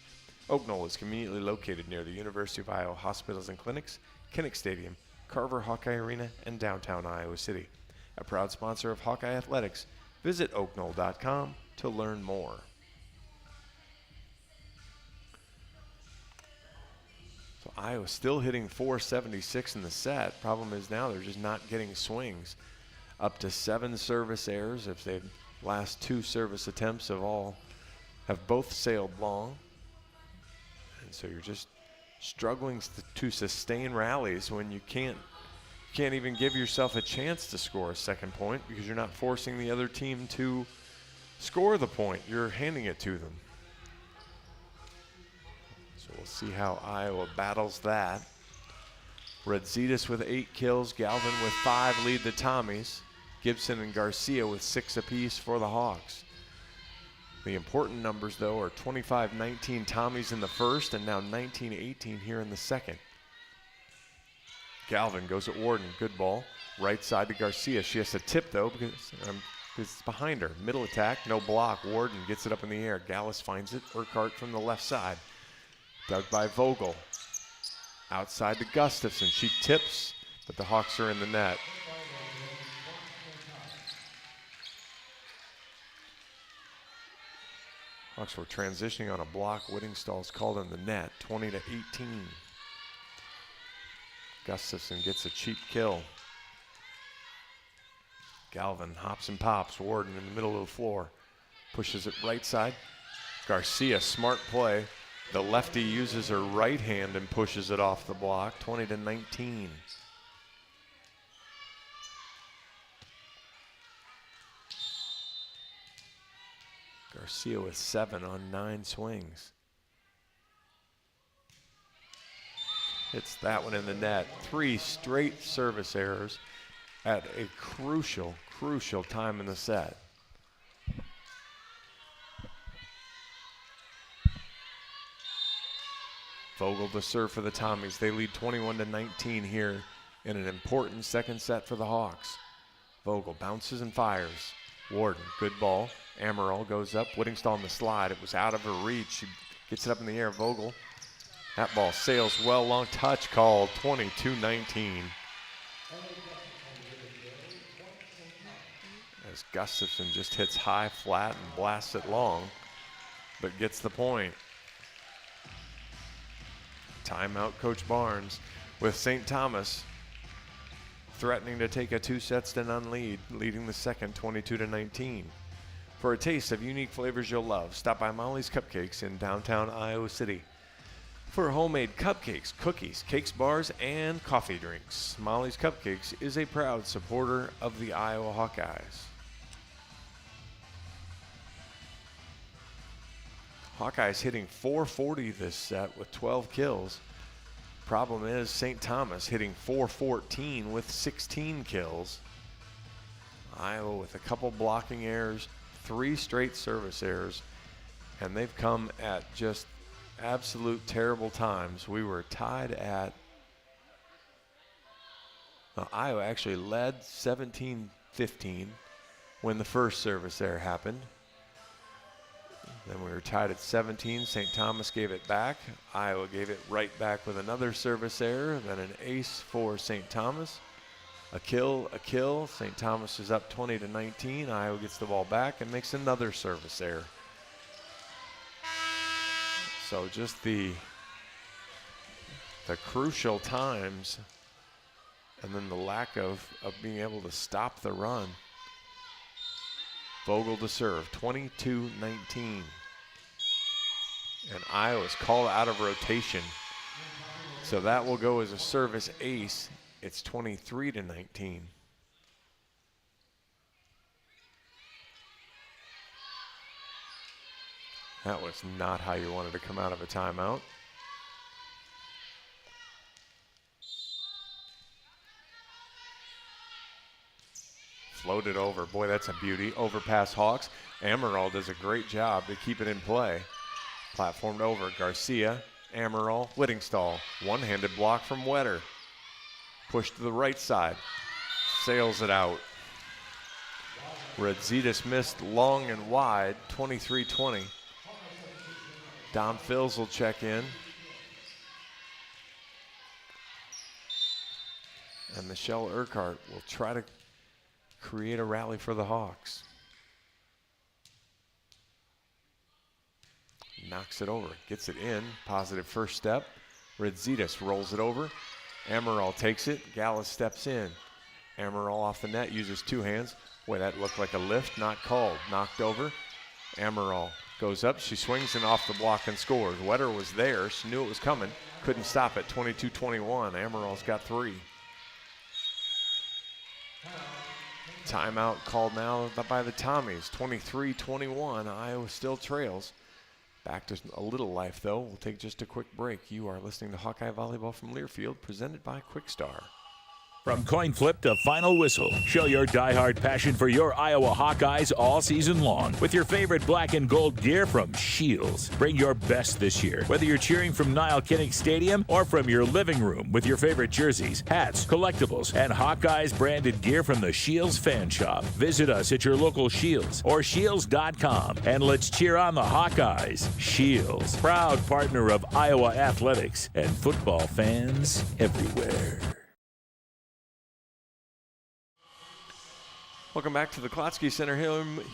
Oak Knoll is conveniently located near the University of Iowa hospitals and clinics, Kinnick Stadium, Carver Hawkeye Arena, and downtown Iowa City. A proud sponsor of Hawkeye Athletics. Visit oakknoll.com to learn more. So Iowa still hitting 476 in the set. Problem is now they're just not getting swings. Up to 7 service errors. If their last 2 service attempts have both sailed long. And so you're just struggling to sustain rallies when you can't even give yourself a chance to score a second point because you're not forcing the other team to score the point. You're handing it to them. So we'll see how Iowa battles that. Redzitas with 8 kills. Galvin with 5 lead the Tommies. Gibson and Garcia with 6 apiece for the Hawks. The important numbers, though, are 25-19 Tommies in the first and now 19-18 here in the second. Galvin goes at Warden. Good ball. Right side to Garcia. She has to tip, though, because it's behind her. Middle attack, no block. Warden gets it up in the air. Gallus finds it. Urquhart from the left side. Dug by Vogel. Outside to Gustafson. She tips, but the Hawks are in the net. Hawks were transitioning on a block. Whittingstall's called in the net. 20-18. Gustafson gets a cheap kill. Galvin hops and pops. Warden in the middle of the floor. Pushes it right side. Garcia, smart play. The lefty uses her right hand and pushes it off the block. 20-19. Garcia with 7 on 9 swings. Hits that one in the net. 3 straight service errors at a crucial, crucial time in the set. Vogel to serve for the Tommies. They lead 21-19 here in an important second set for the Hawks. Vogel bounces and fires. Warden, good ball. Amaral goes up. Whittingstall on the slide. It was out of her reach. She gets it up in the air. Vogel. That ball sails well. Long touch called. 22-19. As Gustafson just hits high, flat, and blasts it long, but gets the point. Timeout, Coach Barnes, with St. Thomas threatening to take a 2-sets-to-none lead, leading the second 22-19. For a taste of unique flavors you'll love, stop by Molly's Cupcakes in downtown Iowa City. For homemade cupcakes, cookies, cakes, bars, and coffee drinks, Molly's Cupcakes is a proud supporter of the Iowa Hawkeyes. Hawkeyes hitting 440 this set with 12 kills. Problem is St. Thomas hitting 414 with 16 kills. Iowa with a couple blocking errors, 3 straight service errors, and they've come at just absolute terrible times. We were tied at, Iowa actually led 17-15 when the first service error happened. Then we were tied at 17. St. Thomas gave it back. Iowa gave it right back with another service error, then an ace for St. Thomas. A kill. St. Thomas is up 20-19. Iowa gets the ball back and makes another service error. So just the crucial times and then the lack of being able to stop the run. Vogel to serve, 22-19. And Iowa's called out of rotation. So that will go as a service ace. It's 23-19. That was not how you wanted to come out of a timeout. Floated over. Boy, that's a beauty. Overpass Hawks. Amaral does a great job to keep it in play. Platformed over. Garcia, Amaral, Whittingstall. One-handed block from Wetter. Push to the right side. Sails it out. Redzitas missed long and wide. 23-20. Dom Phils will check in. And Michelle Urquhart will try to create a rally for the Hawks. Knocks it over, gets it in, positive first step. Redzitas rolls it over. Amaral takes it, Gallus steps in. Amaral off the net, uses two hands. Boy, that looked like a lift, not called. Knocked over. Amaral goes up, she swings and off the block and scores. Wetter was there, she knew it was coming. Couldn't stop it, 22-21. Amaral's got three. Timeout called now by the Tommies, 23-21. Iowa still trails. Back to a little life, though. We'll take just a quick break. You are listening to Hawkeye Volleyball from Learfield, presented by Quickstar. From coin flip to final whistle, show your diehard passion for your Iowa Hawkeyes all season long with your favorite black and gold gear from Shields. Bring your best this year, whether you're cheering from Niall Kinnick Stadium or from your living room with your favorite jerseys, hats, collectibles, and Hawkeyes branded gear from the Shields fan shop. Visit us at your local Shields or shields.com and let's cheer on the Hawkeyes. Shields, proud partner of Iowa athletics and football fans everywhere. Welcome back to the Klotsky Center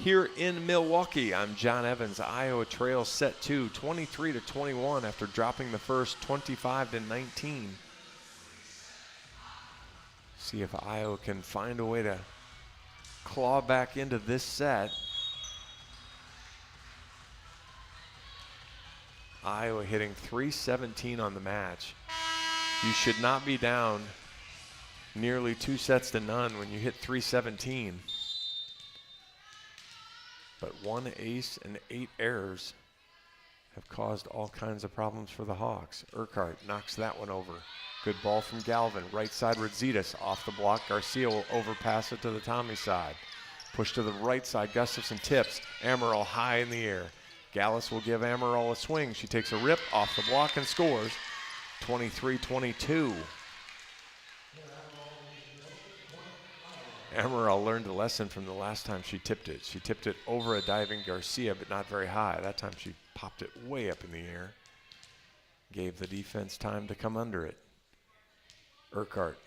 here in Milwaukee. I'm John Evans. Iowa trails set 2, 23-21 after dropping the first 25-19. See if Iowa can find a way to claw back into this set. Iowa hitting 317 on the match. You should not be down nearly 2-0 when you hit 317. But one ace and 8 errors have caused all kinds of problems for the Hawks. Urquhart knocks that one over. Good ball from Galvin. Right side Redzitas off the block. Garcia will overpass it to the Tommy side. Push to the right side. Gustafson tips. Amaral high in the air. Gallus will give Amaral a swing. She takes a rip off the block and scores. 23-22. Amaral learned a lesson from the last time she tipped it. She tipped it over a diving Garcia, but not very high. That time she popped it way up in the air. Gave the defense time to come under it. Urquhart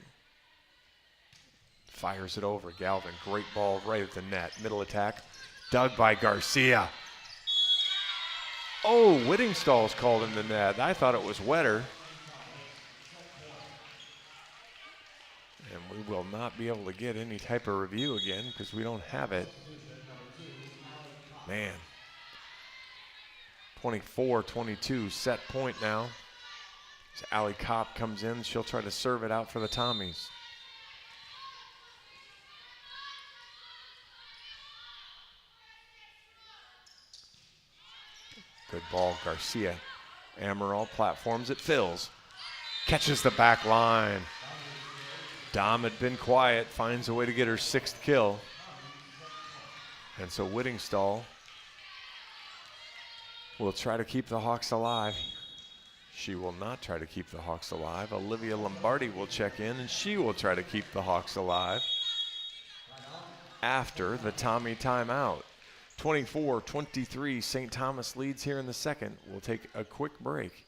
fires it over. Galvin, great ball right at the net. Middle attack, dug by Garcia. Oh, Whittingstall's called in the net. I thought it was Wetter. And we will not be able to get any type of review again because we don't have it. Man. 24-22, set point now. As Allie Kopp comes in, she'll try to serve it out for the Tommies. Good ball, Garcia. Amaral platforms it, Phils. Catches the back line. Dom had been quiet, finds a way to get her 6th kill. And so Whittingstall will try to keep the Hawks alive She will not try to keep the Hawks alive. Olivia Lombardi will check in, and she will try to keep the Hawks alive after the Tommy timeout. 24-23, St. Thomas leads here in the second. We'll take a quick break.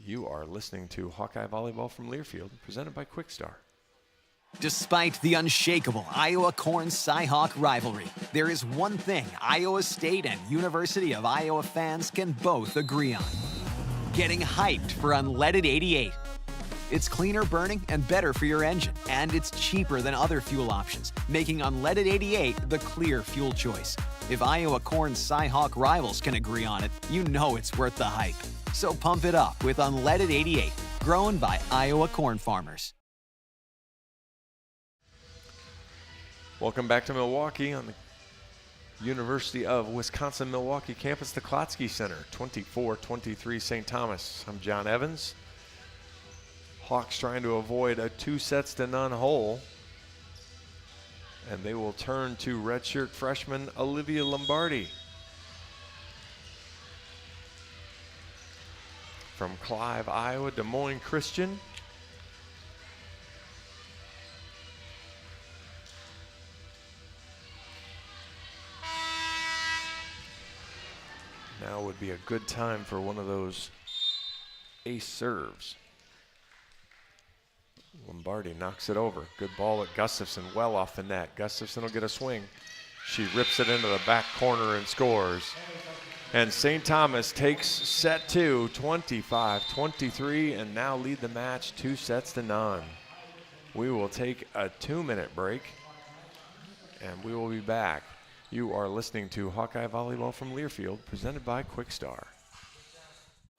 You are listening to Hawkeye Volleyball from Learfield, presented by Quickstar. Despite the unshakable Iowa-Corn Cy-Hawk rivalry, there is one thing Iowa State and University of Iowa fans can both agree on: getting hyped for Unleaded 88. It's cleaner burning and better for your engine, and it's cheaper than other fuel options, making Unleaded 88 the clear fuel choice. If Iowa Corn Cy-Hawk rivals can agree on it, you know it's worth the hype. So pump it up with Unleaded 88, grown by Iowa corn farmers. Welcome back to Milwaukee on the University of Wisconsin-Milwaukee campus, the Klotsky Center, 24-23 St. Thomas. I'm John Evans. Hawks trying to avoid a 2-0 hole. And they will turn to redshirt freshman Olivia Lombardi. From Clive, Iowa, Des Moines Christian. Now would be a good time for one of those ace serves. Lombardi knocks it over. Good ball at Gustafson, well off the net. Gustafson will get a swing. She rips it into the back corner and scores. And St. Thomas takes set 2, 25-23, and now lead the match 2-0. We will take a 2-minute break, and we will be back. You are listening to Hawkeye Volleyball from Learfield, presented by Quickstar.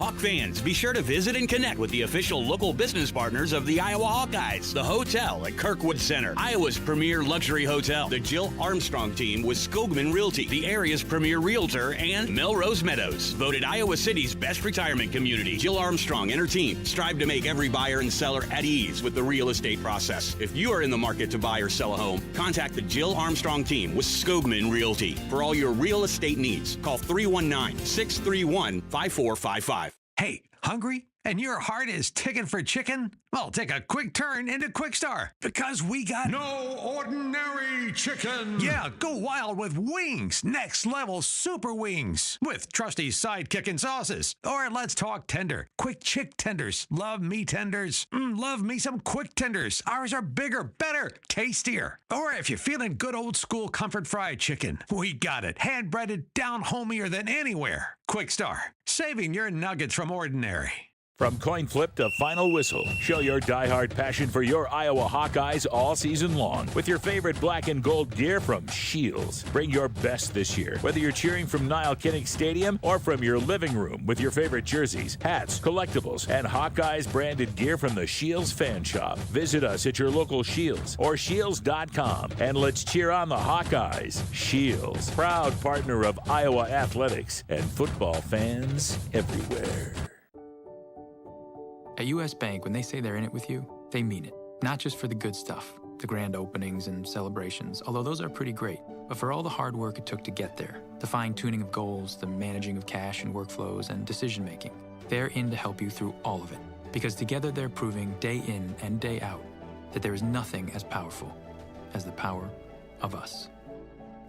Hawk fans, be sure to visit and connect with the official local business partners of the Iowa Hawkeyes. The hotel at Kirkwood Center, Iowa's premier luxury hotel. The Jill Armstrong team with Skogman Realty, the area's premier realtor, and Melrose Meadows. Voted Iowa City's best retirement community. Jill Armstrong and her team strive to make every buyer and seller at ease with the real estate process. If you are in the market to buy or sell a home, contact the Jill Armstrong team with Skogman Realty. For all your real estate needs, call 319-631-5455. Hey, hungry? And your heart is ticking for chicken? Well, take a quick turn into Quickstar, because we got no ordinary chicken. Yeah, go wild with wings. Next level super wings with trusty sidekick and sauces. Or let's talk tender. Quick chick tenders. Love me tenders. Love me some quick tenders. Ours are bigger, better, tastier. Or if you're feeling good old school comfort fried chicken, we got it. Hand breaded, down homier than anywhere. Quickstar, saving your nuggets from ordinary. From coin flip to final whistle, show your diehard passion for your Iowa Hawkeyes all season long with your favorite black and gold gear from Shields. Bring your best this year, whether you're cheering from Niall Kinnick Stadium or from your living room with your favorite jerseys, hats, collectibles, and Hawkeyes branded gear from the Shields fan shop. Visit us at your local Shields or Shields.com and let's cheer on the Hawkeyes. Shields, proud partner of Iowa athletics and football fans everywhere. At U.S. Bank, when they say they're in it with you, they mean it. Not just for the good stuff, the grand openings and celebrations, although those are pretty great, but for all the hard work it took to get there, the fine-tuning of goals, the managing of cash and workflows, and decision-making. They're in to help you through all of it, because together they're proving day in and day out that there is nothing as powerful as the power of us.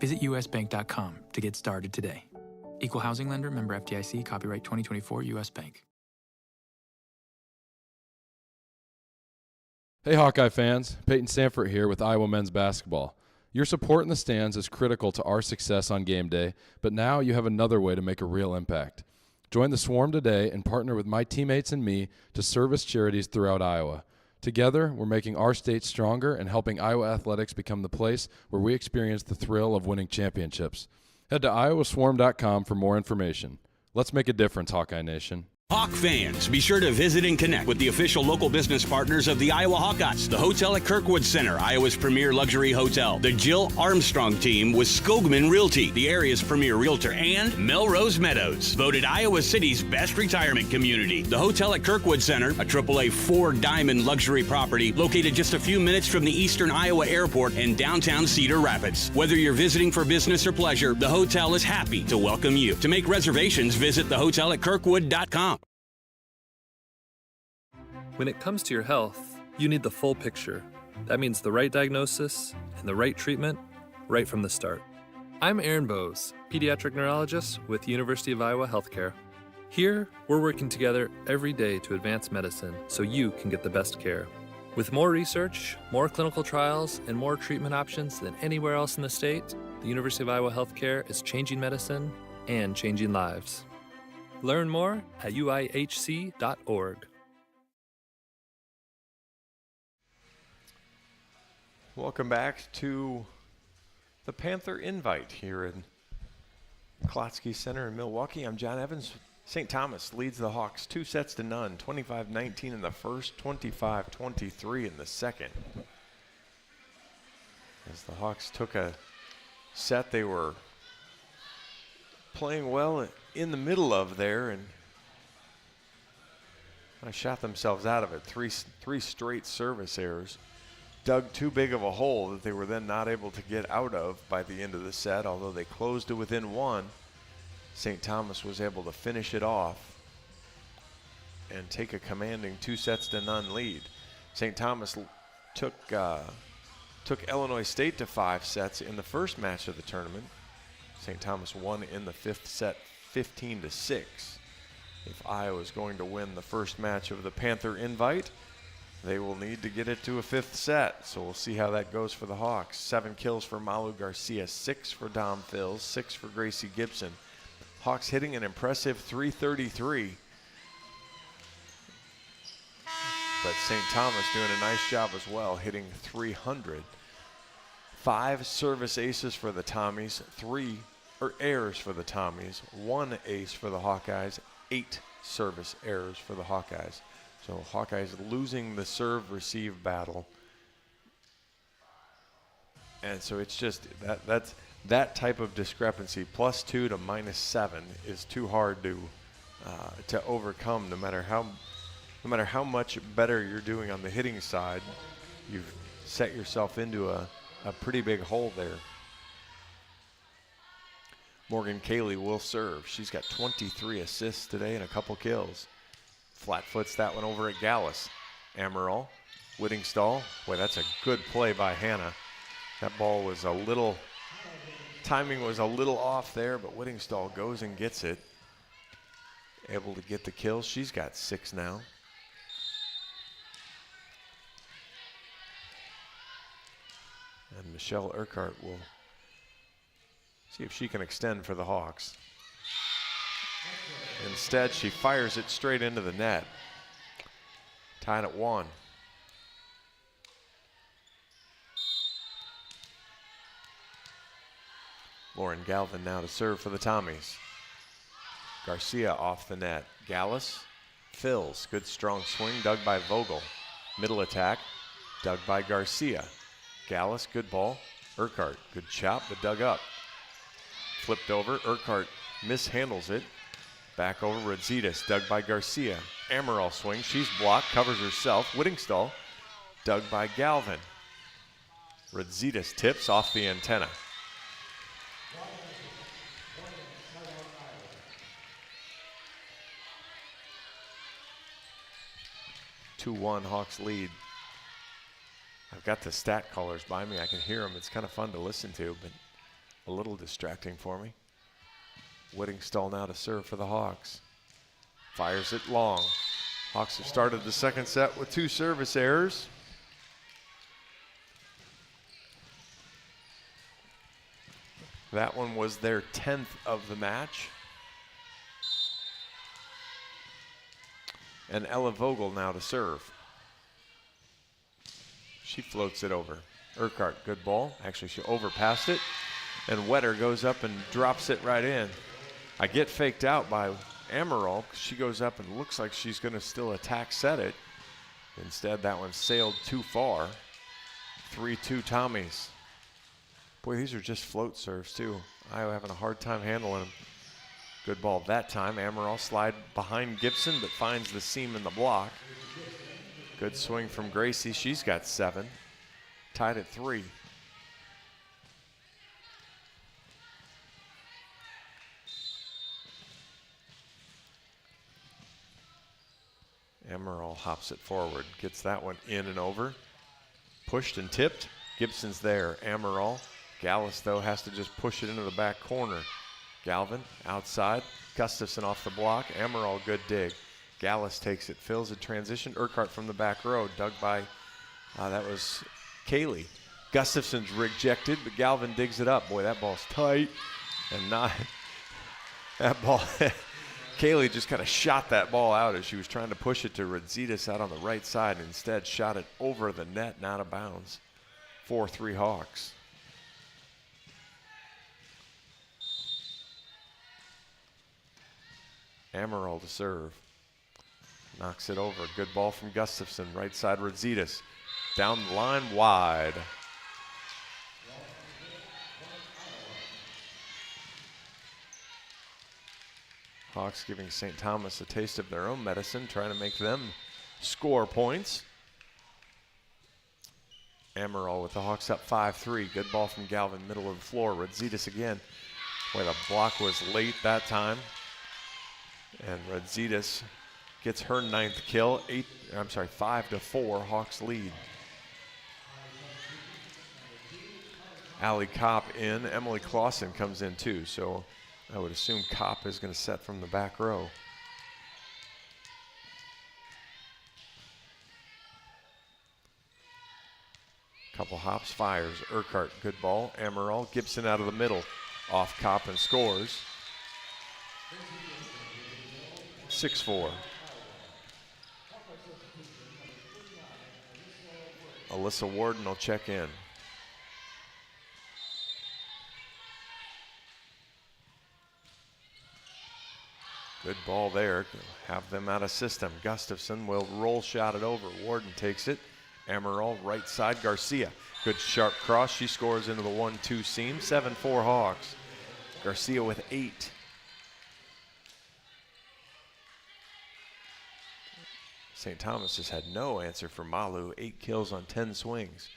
Visit usbank.com to get started today. Equal housing lender, member FDIC, copyright 2024 U.S. Bank. Hey Hawkeye fans, Peyton Sanford here with Iowa men's basketball. Your support in the stands is critical to our success on game day, but now you have another way to make a real impact. Join the Swarm today and partner with my teammates and me to service charities throughout Iowa. Together, we're making our state stronger and helping Iowa athletics become the place where we experience the thrill of winning championships. Head to iowaswarm.com for more information. Let's make a difference, Hawkeye Nation. Hawk fans, be sure to visit and connect with the official local business partners of the Iowa Hawkeyes. The hotel at Kirkwood Center, Iowa's premier luxury hotel. The Jill Armstrong team with Skogman Realty, the area's premier realtor, and Melrose Meadows. Voted Iowa City's best retirement community. The hotel at Kirkwood Center, a AAA 4-diamond luxury property located just a few minutes from the Eastern Iowa Airport and downtown Cedar Rapids. Whether you're visiting for business or pleasure, the hotel is happy to welcome you. To make reservations, visit thehotelatKirkwood.com. When it comes to your health, you need the full picture. That means the right diagnosis and the right treatment right from the start. I'm Aaron Bose, pediatric neurologist with University of Iowa Healthcare. Here, we're working together every day to advance medicine so you can get the best care. With more research, more clinical trials, and more treatment options than anywhere else in the state, the University of Iowa Healthcare is changing medicine and changing lives. Learn more at uihc.org. Welcome back to the Panther Invite here in Klotsky Center in Milwaukee. I'm John Evans. St. Thomas leads the Hawks 2-0, 25-19 in the first, 25-23 in the second. As the Hawks took a set they were playing well in the middle of there and shot themselves out of it. Three straight service errors. Dug too big of a hole that they were then not able to get out of by the end of the set. Although they closed it within one, St. Thomas was able to finish it off and take a commanding 2-0 lead. St. Thomas took Illinois State to 5 sets in the first match of the tournament. St. Thomas won in the 5th set 15-6. If Iowa is going to win the first match of the Panther Invite, they will need to get it to a 5th set, so we'll see how that goes for the Hawks. 7 kills for Malu Garcia, 6 for Dom Fills, 6 for Gracie Gibson. Hawks hitting an impressive .333. But St. Thomas doing a nice job as well, hitting .300. 5 service aces for the Tommies, 3 errors for the Tommies, 1 ace for the Hawkeyes, 8 service errors for the Hawkeyes. So Hawkeyes losing the serve-receive battle. And so it's just that type of discrepancy, +2 to -7, is too hard to overcome. No matter how much better you're doing on the hitting side, you've set yourself into a pretty big hole there. Morgan Cayley will serve. She's got 23 assists today and a couple kills. Flat foots that one over at Gallus. Amaral, Whittingstall. Boy, that's a good play by Hannah. That ball was timing was a little off there, but Whittingstall goes and gets it. Able to get the kill. She's got 6 now. And Michelle Urquhart will see if she can extend for the Hawks. Instead, she fires it straight into the net. Tied at 1. Lauren Galvin now to serve for the Tommies. Garcia off the net. Gallus fills. Good strong swing dug by Vogel. Middle attack dug by Garcia. Gallus, good ball. Urquhart, good chop, but dug up. Flipped over. Urquhart mishandles it. Back over Radzitas, dug by Garcia. Amaral swings, she's blocked, covers herself. Whittingstall, dug by Galvin. Radzitas tips off the antenna. (2-1) Hawks lead. I've got the stat callers by me. I can hear them. It's kind of fun to listen to, but a little distracting for me. Whittingstall now to serve for the Hawks. Fires it long. Hawks have started the second set with 2 service errors. That one was their 10th of the match. And Ella Vogel now to serve. She floats it over. Urquhart, good ball. Actually, she overpassed it. And Wetter goes up and drops it right in. I get faked out by Amaral. She goes up and looks like she's going to still attack set it. Instead, that one sailed too far. 3-2 Tommies. Boy, these are just float serves too. Iowa having a hard time handling them. Good ball that time. Amaral slide behind Gibson, but finds the seam in the block. Good swing from Gracie. She's got 7. Tied at 3. Amaral hops it forward, gets that one in and over. Pushed and tipped. Gibson's there. Amaral. Gallus, though, has to just push it into the back corner. Galvin outside. Gustafson off the block. Amaral, good dig. Gallus takes it, fills it, transition. Urquhart from the back row, dug by, that was Kaylee. Gustafson's rejected, but Galvin digs it up. Boy, that ball's tight and not, that ball, Kaylee just kind of shot that ball out as she was trying to push it to Radzitas out on the right side, and instead shot it over the net and out of bounds. 4-3 Hawks. Amaral to serve. Knocks it over. Good ball from Gustafson. Right side Radzitas. Down the line wide. Hawks giving St. Thomas a taste of their own medicine, trying to make them score points. Amaral with the Hawks up 5-3. Good ball from Galvin, middle of the floor. Radzitas again. Boy, the block was late that time. And Radzitas gets her 9th kill. 5-4, Hawks lead. Allie Kopp in. Emily Clausen comes in too, so I would assume Kopp is going to set from the back row. Couple hops, fires. Urquhart, good ball. Amaral, Gibson out of the middle. Off Kopp and scores. 6-4. Alyssa Warden will check in. Good ball there. Have them out of system. Gustafson will roll shot it over. Warden takes it. Amaral right side. Garcia. Good sharp cross. She scores into the 1-2 seam. 7-4 Hawks. Garcia with 8. St. Thomas just had no answer for Malu. 8 kills on 10 swings.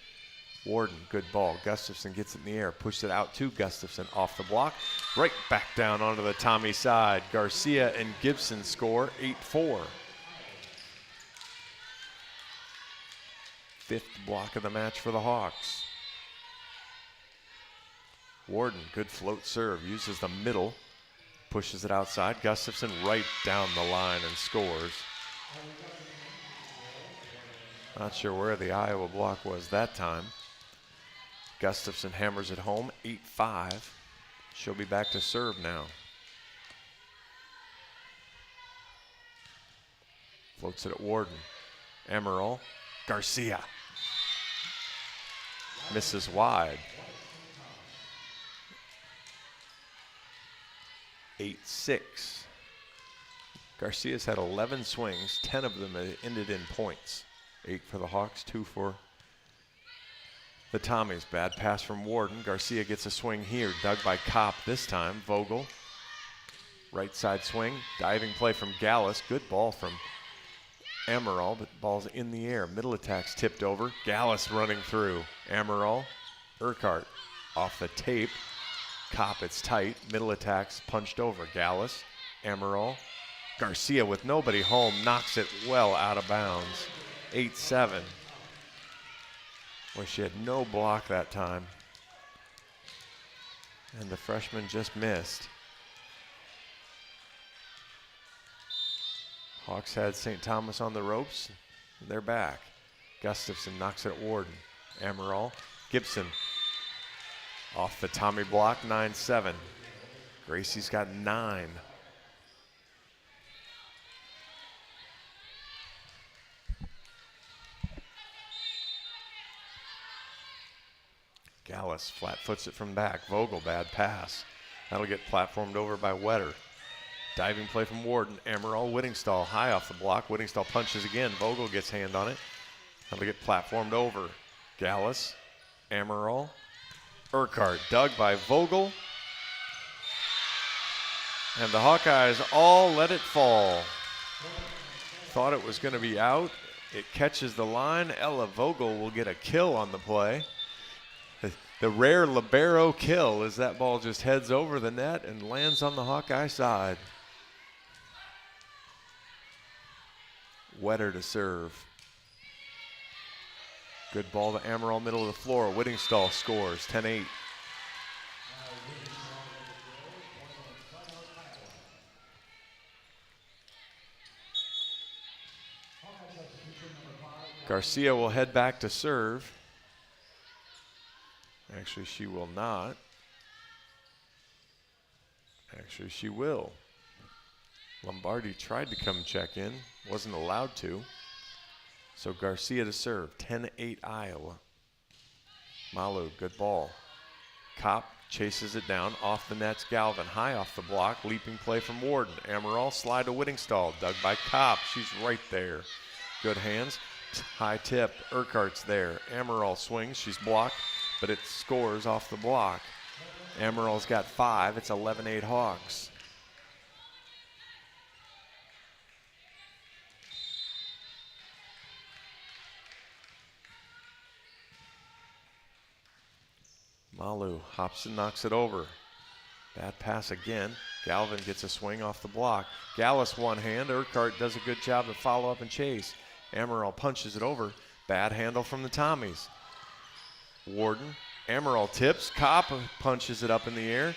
Warden, good ball. Gustafson gets it in the air, pushes it out to Gustafson off the block. Right back down onto the Tommy side. Garcia and Gibson score 8-4. 5th block of the match for the Hawks. Warden, good float serve, uses the middle, pushes it outside. Gustafson right down the line and scores. Not sure where the Iowa block was that time. Gustafson hammers it home, 8-5. She'll be back to serve now. Floats it at Warden. Amaral, Garcia. Misses wide. 8-6. Garcia's had 11 swings, 10 of them ended in points. 8 for the Hawks, 2 for the Tommies. Bad pass from Warden. Garcia gets a swing here, dug by Kopp this time. Vogel, right side swing, diving play from Gallus. Good ball from Amaral, but ball's in the air. Middle attack's tipped over. Gallus running through. Amaral, Urquhart off the tape. Kopp, it's tight. Middle attack's punched over. Gallus, Amaral, Garcia with nobody home, knocks it well out of bounds. 8-7. Well, she had no block that time. And the freshman just missed. Hawks had St. Thomas on the ropes. They're back. Gustafson knocks it at Warden. Amaral, Gibson off the Tommy block, 9-7. Gracie's got 9. Gallus flat foots it from back. Vogel, bad pass. That'll get platformed over by Wetter. Diving play from Warden. Amaral, Whittingstall high off the block. Whittingstall punches again. Vogel gets hand on it. That'll get platformed over. Gallus, Amaral, Urquhart, dug by Vogel. And the Hawkeyes all let it fall. Thought it was going to be out. It catches the line. Ella Vogel will get a kill on the play. The rare libero kill as that ball just heads over the net and lands on the Hawkeye side. Wetter to serve. Good ball to Amaral, middle of the floor. Whittingstall scores, 10-8. Garcia will head back to serve. Actually, she will not. Actually, she will. Lombardi tried to come check in, wasn't allowed to. So Garcia to serve, 10-8 Iowa. Malu, good ball. Kopp chases it down, off the nets, Galvin, high off the block, leaping play from Warden. Amaral, slide to Whittingstall, dug by Kopp, she's right there. Good hands, high tip, Urquhart's there. Amaral swings, she's blocked, but it scores off the block. Amaral's got 5, it's 11-8 Hawks. Malu hops and knocks it over. Bad pass again. Galvin gets a swing off the block. Gallus one hand. Urquhart does a good job to follow up and chase. Amaral punches it over. Bad handle from the Tommies. Warden. Amaral tips. Kopp punches it up in the air.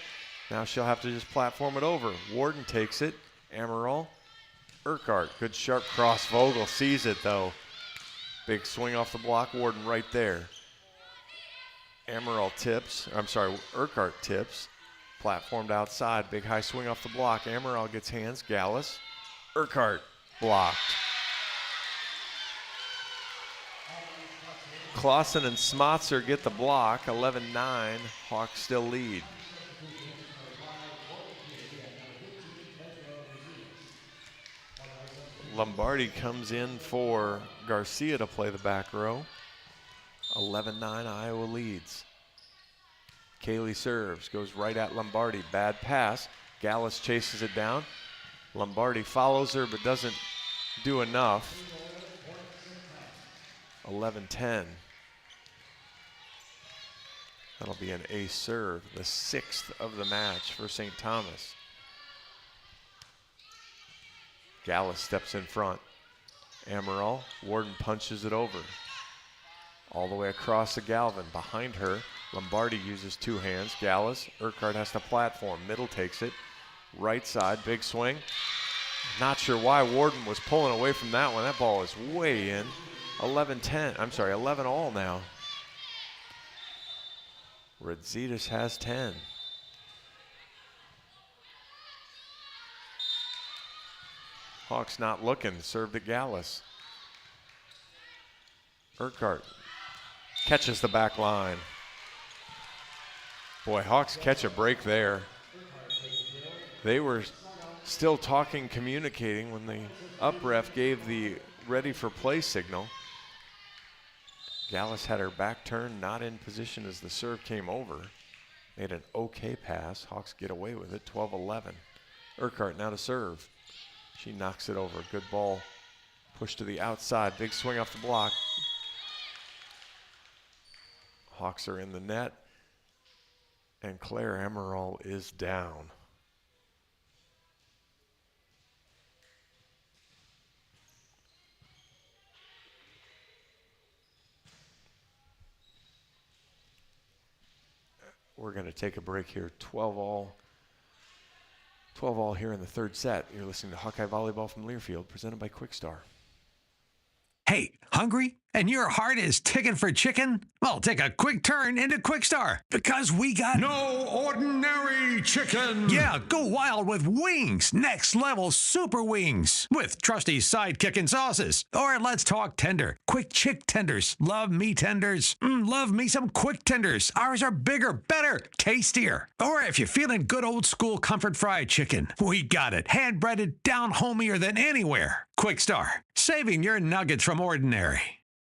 Now she'll have to just platform it over. Warden takes it. Amaral. Urquhart. Good sharp cross. Vogel sees it though. Big swing off the block. Warden right there. Amaral tips, Urquhart tips, platformed outside, big high swing off the block. Amaral gets hands, Gallus, Urquhart blocked. Clausen and Smotzer get the block, 11-9, Hawks still lead. Lombardi comes in for Garcia to play the back row. 11-9 Iowa leads. Kaylee serves, goes right at Lombardi. Bad pass. Gallus chases it down. Lombardi follows her but doesn't do enough. 11-10. That'll be an ace serve, the 6th of the match for St. Thomas. Gallus steps in front. Amaral, Warden punches it over. All the way across to Galvin. Behind her, Lombardi uses 2 hands. Gallus, Urquhart has to platform. Middle takes it. Right side, big swing. Not sure why Warden was pulling away from that one. That ball is way in. 11 all now. Radzitas has 10. Hawks not looking, served at Gallus. Urquhart catches the back line. Boy, Hawks catch a break there. They were still talking, communicating when the up ref gave the ready for play signal. Gallus had her back turned, not in position as the serve came over. Made an okay pass. Hawks get away with it, 12-11. Urquhart now to serve. She knocks it over. Good ball. Push to the outside. Big swing off the block. Hawks are in the net, and Claire Amaral is down. We're going to take a break here. 12 all here in the third set. You're listening to Hawkeye Volleyball from Learfield, presented by Quickstar. Hey, hungry? And your heart is ticking for chicken? Well, take a quick turn into Quickstar, because we got no ordinary chicken. Yeah, go wild with wings. Next level super wings with trusty sidekick and sauces. Or let's talk tender. Quick chick tenders. Love me tenders. Love me some quick tenders. Ours are bigger, better, tastier. Or if you're feeling good old school comfort fried chicken, we got it. Hand breaded, down homier than anywhere. Quickstar, saving your nuggets from ordinary.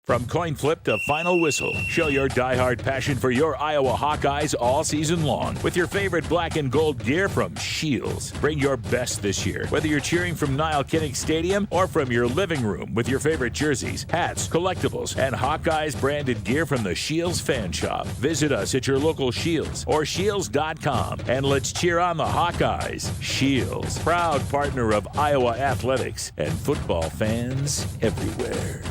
From coin flip to final whistle, show your diehard passion for your Iowa Hawkeyes all season long with your favorite black and gold gear from Shields. Bring your best this year, whether you're cheering from Niall Kinnick Stadium or from your living room with your favorite jerseys, hats, collectibles, and Hawkeyes branded gear from the Shields fan shop. Visit us at your local Shields or shields.com and let's cheer on the Hawkeyes. Shields, proud partner of Iowa athletics and football fans everywhere.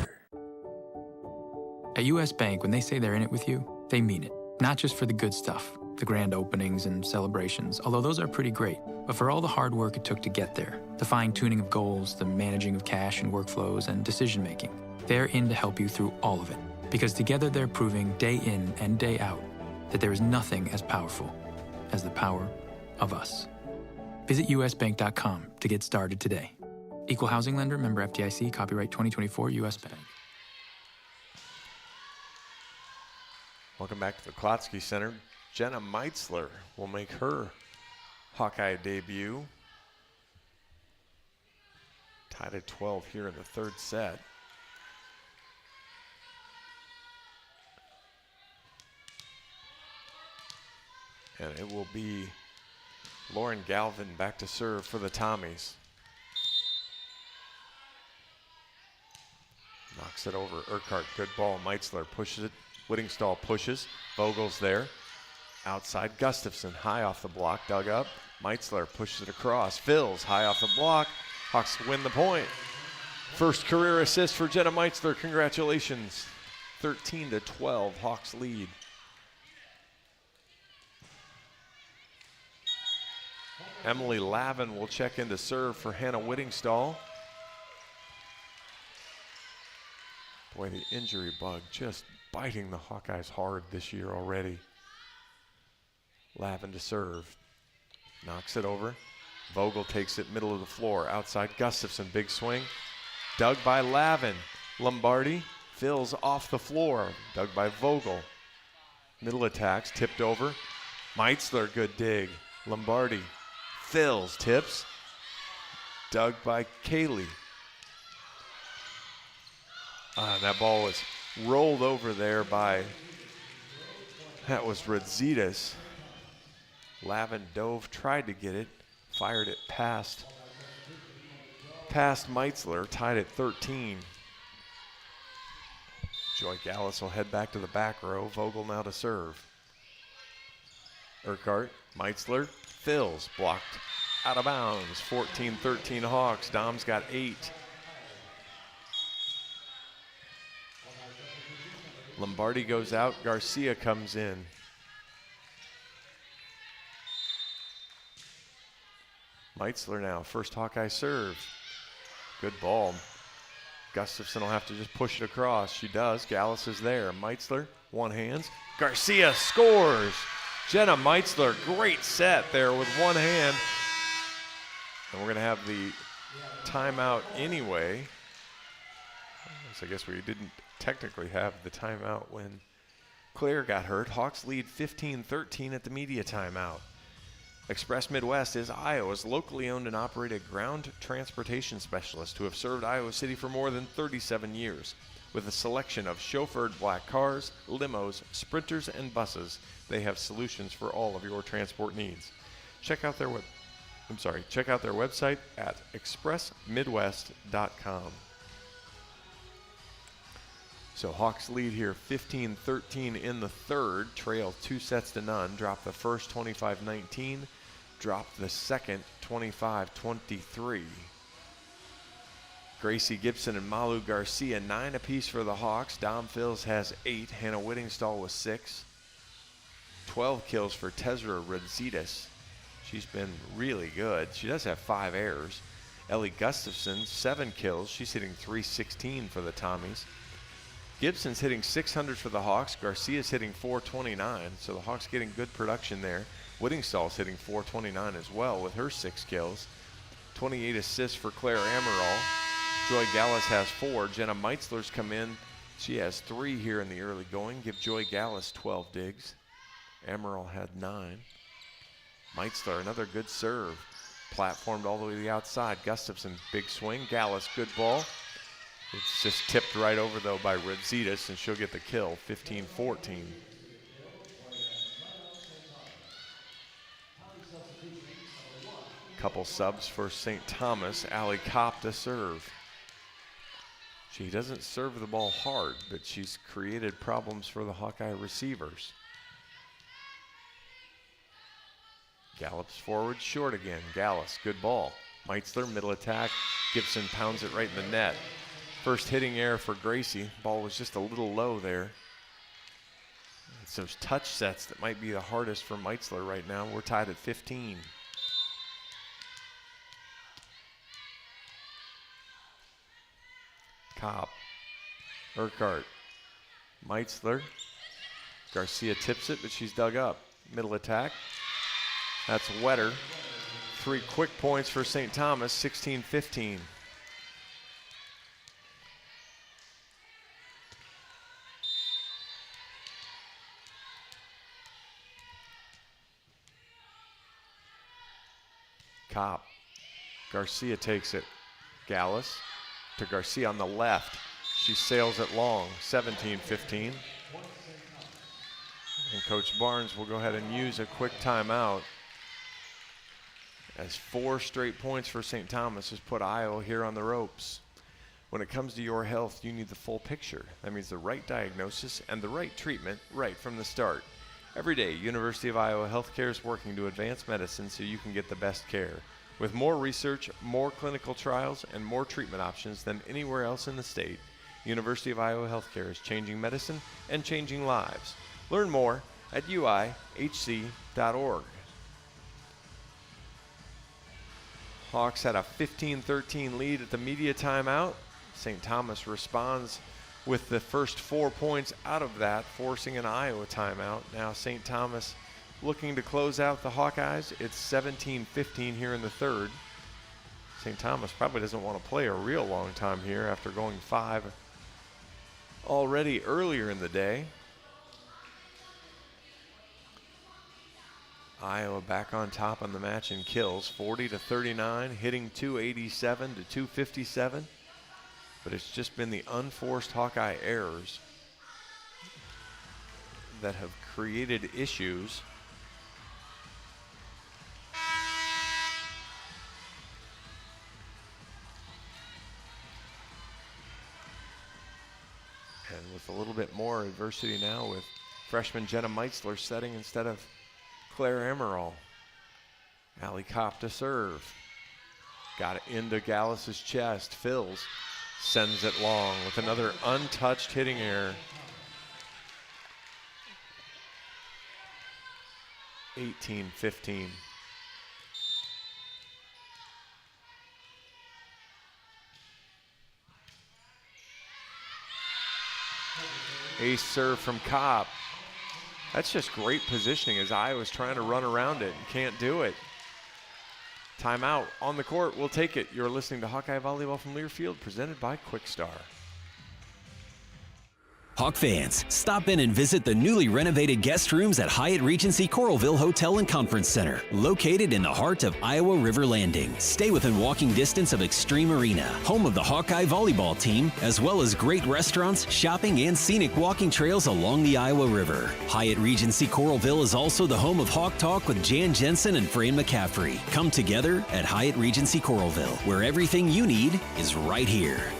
At U.S. Bank, when they say they're in it with you, they mean it. Not just for the good stuff, the grand openings and celebrations, although those are pretty great, but for all the hard work it took to get there, the fine-tuning of goals, the managing of cash and workflows, and decision-making. They're in to help you through all of it, because together they're proving day in and day out that there is nothing as powerful as the power of us. Visit usbank.com to get started today. Equal housing lender, member FDIC, copyright 2024, U.S. Bank. Welcome back to the Klotsky Center. Jenna Meitzler will make her Hawkeye debut. Tied at 12 here in the third set. And it will be Lauren Galvin back to serve for the Tommies. Knocks it over. Urquhart, good ball. Meitzler pushes it. Whittingstall pushes. Vogel's there. Outside Gustafson, high off the block, dug up. Meitzler pushes it across. Fills, high off the block. Hawks win the point. First career assist for Jenna Meitzler. Congratulations. 13-12, Hawks lead. Emily Lavin will check in to serve for Hannah Whittingstall. Boy, the injury bug just biting the Hawkeyes hard this year already. Lavin to serve. Knocks it over. Vogel takes it middle of the floor. Outside Gustafson, big swing. Dug by Lavin. Lombardi fills off the floor. Dug by Vogel. Middle attacks, tipped over. Meitzler, good dig. Lombardi fills, tips. Dug by Kaylee. That ball was rolled over there by, that was Radzitas. Lavin dove, tried to get it, fired it past Meitzler, tied at 13. Joy Gallus will head back to the back row. Vogel now to serve. Urquhart, Meitzler, fills, blocked out of bounds. 14-13 Hawks. Dom's got 8. Lombardi goes out, Garcia comes in. Meitzler now, first Hawkeye serve. Good ball. Gustafson will have to just push it across. She does, Gallus is there. Meitzler, one hands. Garcia scores. Jenna Meitzler, great set there with one hand. And we're gonna have the timeout anyway. So I guess we didn't technically have the timeout when Claire got hurt. Hawks lead 15-13 at the media timeout. Express Midwest is Iowa's locally owned and operated ground transportation specialist who have served Iowa City for more than 37 years. With a selection of chauffeured black cars, limos, sprinters, and buses, they have solutions for all of your transport needs. Check out their website at expressmidwest.com. So Hawks lead here 15-13 in the third, trail 2-0, drop the first 25-19, drop the second 25-23. Gracie Gibson and Malu Garcia 9 apiece for the Hawks. Dom Fills has 8, Hannah Whittingstall with 6. 12 kills for Tezra Radzitas. She's been really good. She does have 5 errors. Ellie Gustafson, 7 kills. She's hitting .316 for the Tommies. Gibson's hitting .600 for the Hawks. Garcia's hitting .429, so the Hawks getting good production there. Whittingstall's hitting .429 as well with her 6 kills. 28 assists for Claire Amaral. Joy Gallus has 4. Jenna Meitzler's come in. She has 3 here in the early going. Give Joy Gallus 12 digs. Amaral had 9. Meitzler, another good serve. Platformed all the way to the outside. Gustafson, big swing. Gallus, good ball. It's just tipped right over, though, by Redzitas, and she'll get the kill, 15-14. Couple subs for St. Thomas. Allie Kopp to serve. She doesn't serve the ball hard, but she's created problems for the Hawkeye receivers. Gallops forward, short again. Gallus, good ball. Meitzler, middle attack. Gibson pounds it right in the net. First hitting error for Gracie. Ball was just a little low there. It's those touch sets that might be the hardest for Meitzler right now. We're tied at 15. Kopp, Urquhart, Meitzler. Garcia tips it, but she's dug up. Middle attack. That's Wetter. 3 quick points for St. Thomas, 16-15. Kopp. Garcia takes it. Gallus to Garcia on the left. She sails it long, 17-15. And Coach Barnes will go ahead and use a quick timeout, as 4 straight points for St. Thomas has put Iowa here on the ropes. When it comes to your health, you need the full picture. That means the right diagnosis and the right treatment right from the start. Every day, University of Iowa Healthcare is working to advance medicine so you can get the best care. With more research, more clinical trials, and more treatment options than anywhere else in the state, University of Iowa Healthcare is changing medicine and changing lives. Learn more at uihc.org. Hawks had a 15-13 lead at the media timeout. St. Thomas responds with the first 4 points out of that, forcing an Iowa timeout. Now St. Thomas looking to close out the Hawkeyes. It's 17-15 here in the third. St. Thomas probably doesn't want to play a real long time here after going 5 already earlier in the day. Iowa back on top on the match in kills, 40-39, hitting 287 to 257. But it's just been the unforced Hawkeye errors that have created issues. And with a little bit more adversity now with freshman Jenna Meitzler setting instead of Claire Emerald. Allie Kopp to serve. Got it into Gallus's chest. Fills. Sends it long with another untouched hitting error. 18-15. Ace serve from Kopp. That's just great positioning as Iowa's trying to run around it and can't do it. Timeout on the court. We'll take it. You're listening to Hawkeye Volleyball from Learfield, presented by Quickstar. Hawk fans, stop in and visit the newly renovated guest rooms at Hyatt Regency Coralville Hotel and Conference Center, located in the heart of Iowa River Landing. Stay within walking distance of Extreme Arena, home of the Hawkeye volleyball team, as well as great restaurants, shopping, and scenic walking trails along the Iowa River. Hyatt Regency Coralville is also the home of Hawk Talk with Jan Jensen and Fran McCaffrey. Come together at Hyatt Regency Coralville, where everything you need is right here.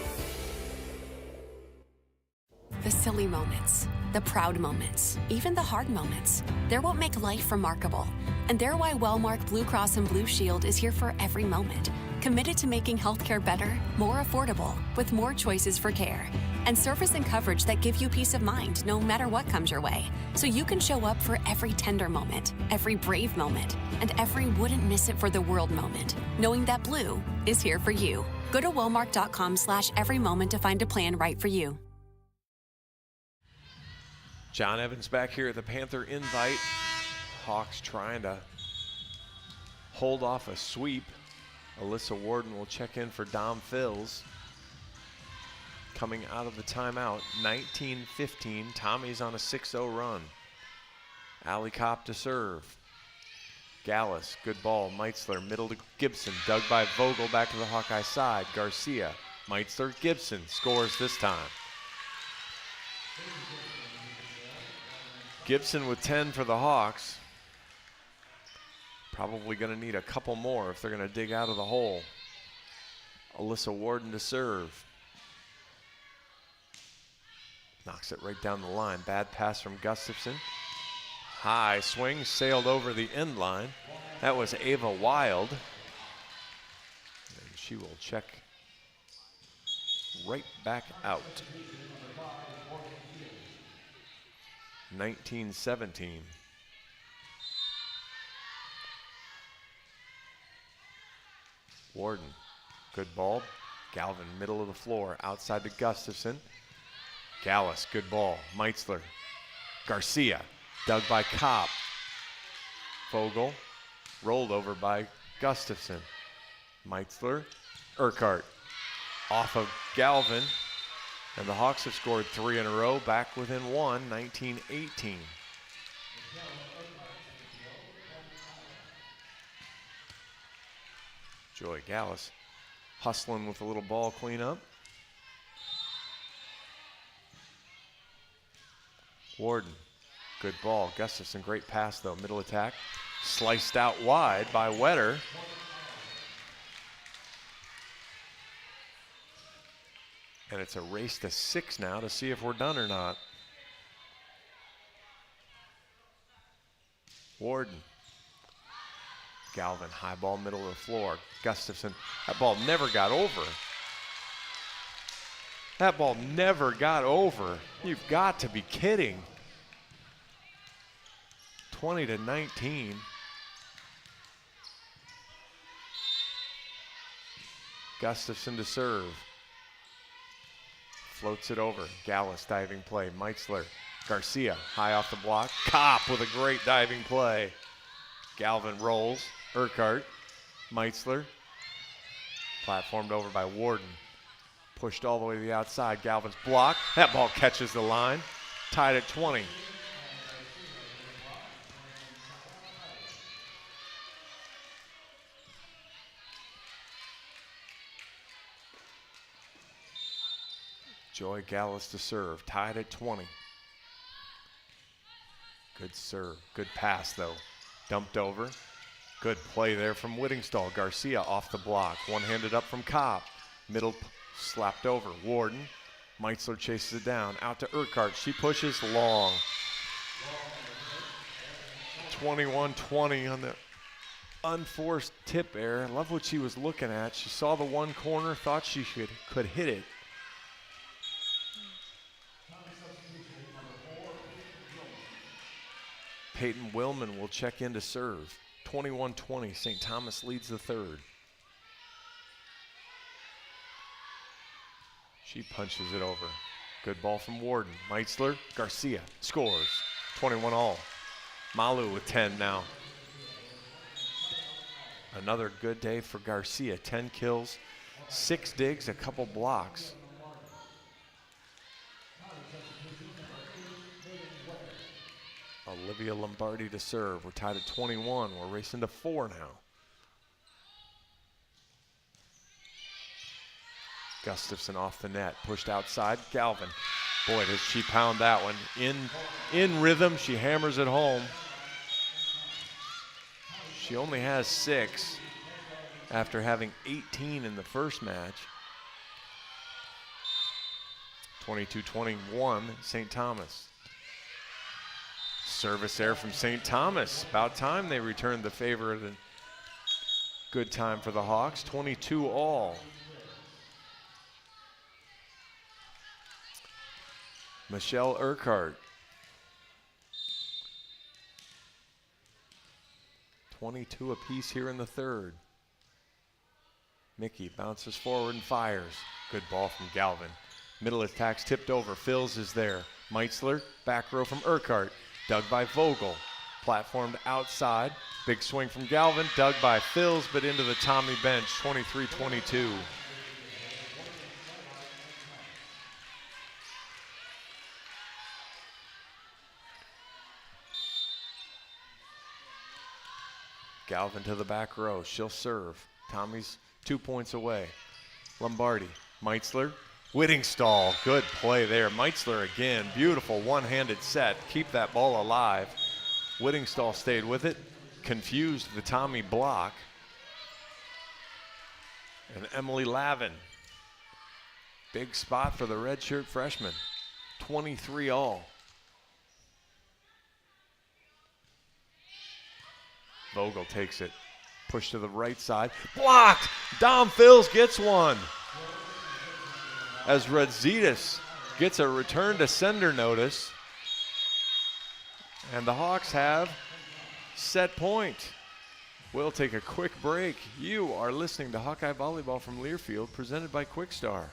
The silly moments, the proud moments, even the hard moments. They're what make life remarkable. And they're why Wellmark Blue Cross and Blue Shield is here for every moment. Committed to making healthcare better, more affordable, with more choices for care. And service and coverage that give you peace of mind no matter what comes your way. So you can show up for every tender moment, every brave moment, and every wouldn't miss it for the world moment, knowing that Blue is here for you. Go to wellmark.com/everymoment to find a plan right for you. John Evans back here at the Panther invite. Hawks trying to hold off a sweep. Alyssa Warden will check in for Dom Fills. Coming out of the timeout, 19-15. Tommy's on a 6-0 run. Allie Kopp to serve. Gallus, good ball. Meitzler, middle to Gibson. Dug by Vogel, back to the Hawkeye side. Garcia, Meitzler Gibson scores this time. Gibson with 10 for the Hawks. Probably going to need a couple more if they're going to dig out of the hole. Alyssa Warden to serve. Knocks it right down the line. Bad pass from Gustafson. High swing, sailed over the end line. That was Ava Wild. And she will check right back out. 19-17. Warden, good ball. Galvin, middle of the floor, outside to Gustafson. Gallus, good ball. Meitzler. Garcia, dug by Kopp. Vogel, rolled over by Gustafson. Meitzler, Urquhart, off of Galvin. And the Hawks have scored 3 in a row, back within 1, 19-18. Joy Gallus hustling with a little ball cleanup. Warden, good ball. Gustafson, great pass though. Middle attack, sliced out wide by Wetter. And it's a race to 6 now to see if we're done or not. Warden. Galvin, high ball, middle of the floor. Gustafson, that ball never got over. That ball never got over. You've got to be kidding. 20-19. Gustafson to serve. Floats it over. Gallus diving play. Meitzler. Garcia high off the block. Kopp with a great diving play. Galvin rolls. Urquhart. Meitzler. Platformed over by Warden. Pushed all the way to the outside. Galvin's block. That ball catches the line. Tied at 20. Joy Gallus to serve. Tied at 20. Good serve. Good pass, though. Dumped over. Good play there from Whittingstall. Garcia off the block. One-handed up from Kopp. Middle slapped over. Warden. Meitzler chases it down. Out to Urquhart. She pushes long. 21-20 on the unforced tip error. I love what she was looking at. She saw the one corner, thought she could hit it. Peyton Willman will check in to serve. 21-20, St. Thomas leads the third. She punches it over. Good ball from Warden. Meitzler, Garcia scores. 21 all. Malu with 10 now. Another good day for Garcia. 10 kills, 6 digs, a couple blocks. Olivia Lombardi to serve. We're tied at 21. We're racing to 4 now. Gustafson off the net. Pushed outside. Galvin. Boy, does she pound that one. In rhythm. She hammers it home. She only has 6 after having 18 in the first match. 22-21, St. Thomas. Service there from St. Thomas. About time they returned the favor. And good time for the Hawks. 22 all. Michelle Urquhart. 22 apiece here in the third. Mickey bounces forward and fires. Good ball from Galvin. Middle attacks tipped over. Phils is there. Meitzler, back row from Urquhart. Dug by Vogel. Platformed outside. Big swing from Galvin. Dug by Phils, but into the Tommy bench. 23-22. Galvin to the back row. She'll serve. Tommy's 2 points away. Lombardi Meitzler, Whittingstall, good play there. Meitzler again, beautiful one-handed set. Keep that ball alive. Whittingstall stayed with it, confused the Tommy block. And Emily Lavin, big spot for the redshirt freshman. 23 all. Vogel takes it, push to the right side, blocked. Dom Phils gets one. As Redzitas gets a return to sender notice. And the Hawks have set point. We'll take a quick break. You are listening to Hawkeye Volleyball from Learfield, presented by Quickstar.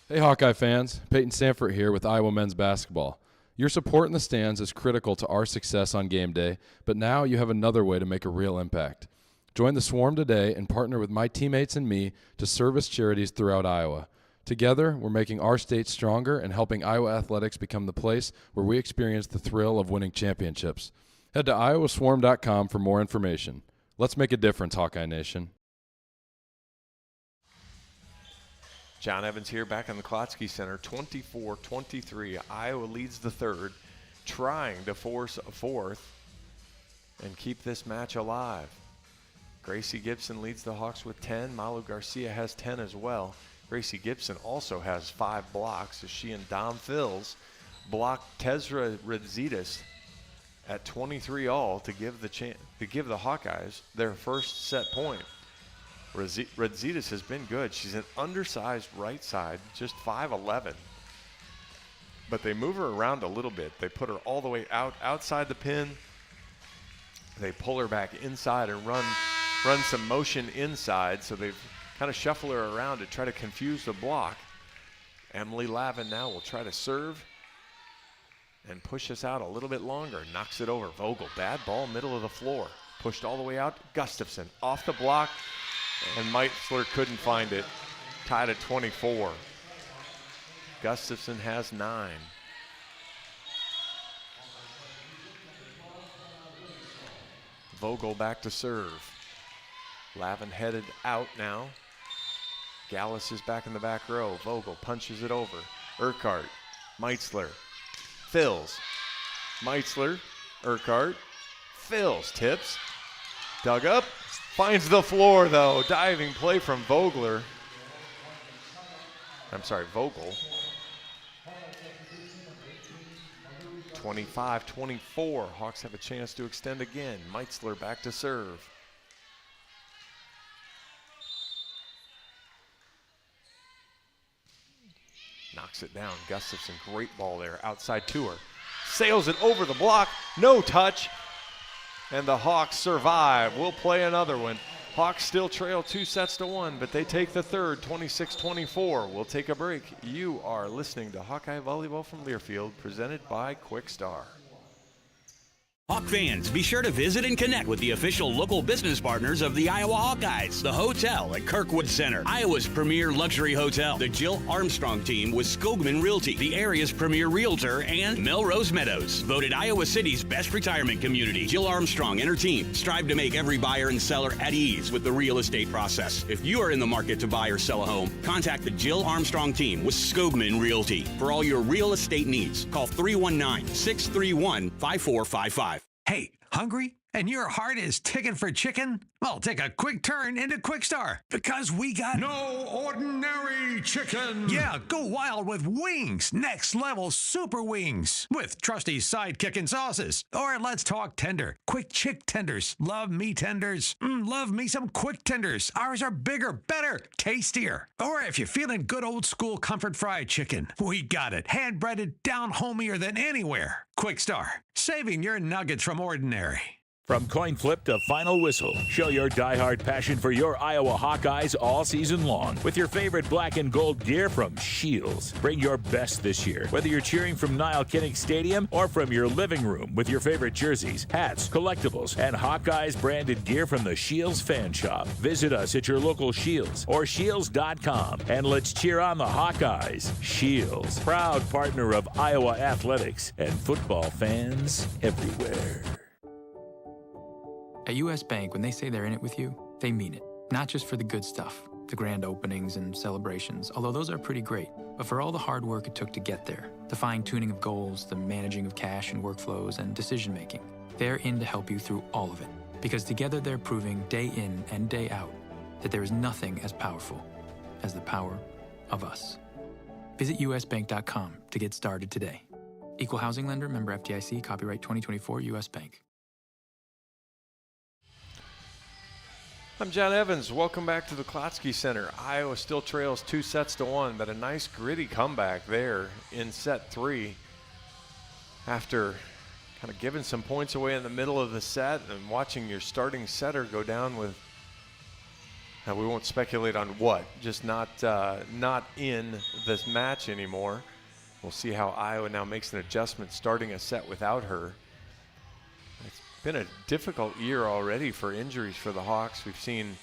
Hey Hawkeye fans, Peyton Sanford here with Iowa men's basketball. Your support in the stands is critical to our success on game day, but now you have another way to make a real impact. Join the Swarm today and partner with my teammates and me to service charities throughout Iowa. Together, we're making our state stronger and helping Iowa athletics become the place where we experience the thrill of winning championships. Head to iowaswarm.com for more information. Let's make a difference, Hawkeye Nation. John Evans here back in the Klotsky Center, 24-23. Iowa leads the third, trying to force a fourth and keep this match alive. Gracie Gibson leads the Hawks with 10. Malu Garcia has 10 as well. Gracie Gibson also has 5 blocks as she and Dom Phils block Tezra Redzitas at 23 all to give the Hawkeyes their first set point. Redzitas has been good. She's an undersized right side, just 5'11". But they move her around a little bit. They put her all the way outside the pin. They pull her back inside and run some motion inside. So they've kind of shuffle her around to try to confuse the block. Emily Lavin now will try to serve and push us out a little bit longer. Knocks it over. Vogel, bad ball, middle of the floor. Pushed all the way out. Gustafson off the block, and Meitzler couldn't find it. Tied at 24. Gustafson has 9. Vogel back to serve. Lavin headed out now. Gallus is back in the back row. Vogel punches it over. Urquhart, Meitzler, Phils, Meitzler, Urquhart, Phils tips, dug up, finds the floor though. Diving play from Vogel. Vogel. 25-24. Hawks have a chance to extend again. Meitzler back to serve. Knocks it down. Gustafson, great ball there. Outside to her. Sails it over the block. No touch. And the Hawks survive. We'll play another one. Hawks still trail 2-1, but they take the third, 26-24. We'll take a break. You are listening to Hawkeye Volleyball from Learfield, presented by Quickstar. Hawk fans, be sure to visit and connect with the official local business partners of the Iowa Hawkeyes. The hotel at Kirkwood Center, Iowa's premier luxury hotel. The Jill Armstrong team with Skogman Realty, the area's premier realtor, and Melrose Meadows. Voted Iowa City's best retirement community. Jill Armstrong and her team strive to make every buyer and seller at ease with the real estate process. If you are in the market to buy or sell a home, contact the Jill Armstrong team with Skogman Realty. For all your real estate needs, call 319-631-5455. Hey, hungry? And your heart is ticking for chicken? Well, take a quick turn into Quickstar, because we got no ordinary chicken. Yeah, go wild with wings. Next level super wings with trusty sidekick and sauces. Or let's talk tender. Quick chick tenders. Love me tenders. Love me some quick tenders. Ours are bigger, better, tastier. Or if you're feeling good old school comfort fried chicken, we got it. Hand breaded, down homier than anywhere. Quickstar, saving your nuggets from ordinary. From coin flip to final whistle, show your diehard passion for your Iowa Hawkeyes all season long with your favorite black and gold gear from Shields. Bring your best this year, whether you're cheering from Niall Kinnick Stadium or from your living room with your favorite jerseys, hats, collectibles, and Hawkeyes branded gear from the Shields fan shop. Visit us at your local Shields or shields.com and let's cheer on the Hawkeyes. Shields, proud partner of Iowa athletics and football fans everywhere. At U.S. Bank, when they say they're in it with you, they mean it. Not just for the good stuff, the grand openings and celebrations, although those are pretty great. But for all the hard work it took to get there, the fine-tuning of goals, the managing of cash and workflows, and decision-making, they're in to help you through all of it. Because together they're proving day in and day out that there is nothing as powerful as the power of us. Visit usbank.com to get started today. Equal housing lender, member FDIC, copyright 2024 U.S. Bank. I'm John Evans. Welcome back to the Klotsky Center. Iowa still trails 2-1, but a nice gritty comeback there in set 3 after kind of giving some points away in the middle of the set and watching your starting setter go down with, we won't speculate on what, just not in this match anymore. We'll see how Iowa now makes an adjustment starting a set without her. It's been a difficult year already for injuries for the Hawks. We've seen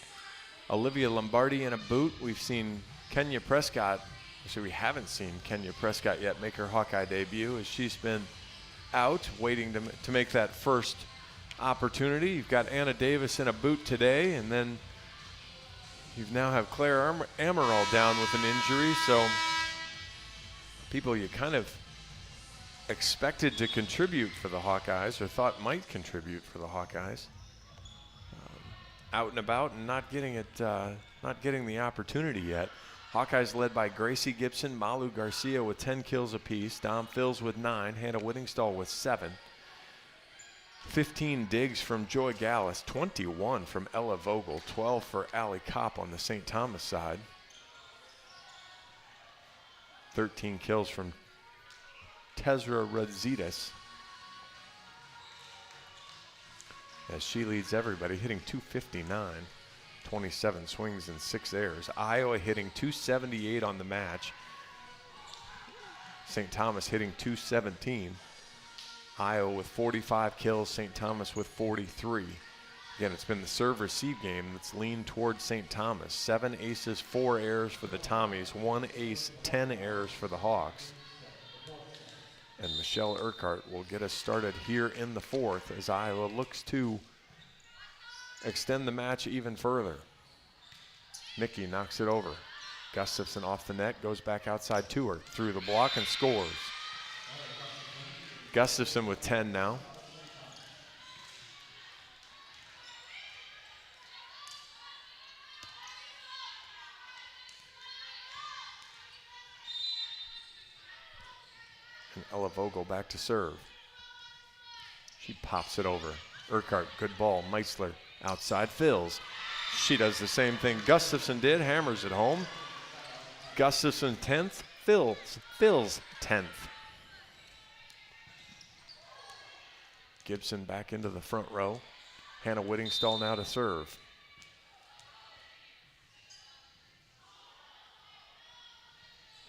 Olivia Lombardi in a boot. We've seen Kenya Prescott. Actually, we haven't seen Kenya Prescott yet make her Hawkeye debut, as she's been out waiting to make that first opportunity. You've got Anna Davis in a boot today, and then you now have Claire Amaral down with an injury. So people you kind of expected to contribute for the Hawkeyes, or thought might contribute for the Hawkeyes, out and about and not getting the opportunity yet. Hawkeyes led by Gracie Gibson, Malu Garcia with 10 kills apiece, Dom Fils with 9, Hannah Whittingstall with 7. 15 digs from Joy Gallus, 21 from Ella Vogel, 12 for Allie Kopp on the St. Thomas side. 13 kills from Tezra Radzidas, as she leads everybody, hitting .259, 27 swings and 6 errors. Iowa hitting .278 on the match. St. Thomas hitting .217. Iowa with 45 kills, St. Thomas with 43. Again, it's been the serve-receive game that's leaned towards St. Thomas. 7 aces, 4 errors for the Tommies, 1 ace, 10 errors for the Hawks. And Michelle Urquhart will get us started here in the 4th as Iowa looks to extend the match even further. Mickey knocks it over. Gustafson off the net, goes back outside to her, through the block and scores. Gustafson with 10 now. And Ella Vogel back to serve. She pops it over. Urquhart, good ball. Meisler outside, Fils. She does the same thing Gustafson did, hammers it home. Gustafson 10th, Fils 10th. Gibson back into the front row. Hannah Whittingstall now to serve.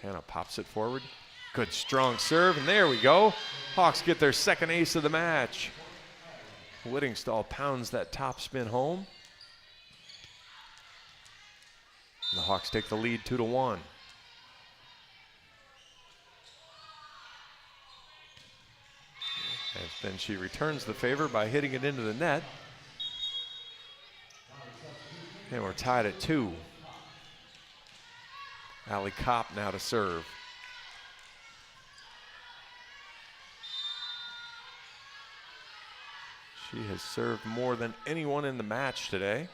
Hannah pops it forward. Good strong serve, and there we go. Hawks get their second ace of the match. Whittingstall pounds that top spin home. And the Hawks take the lead 2-1. And then she returns the favor by hitting it into the net. And we're tied at 2. Allie Kopp now to serve. She has served more than anyone in the match today.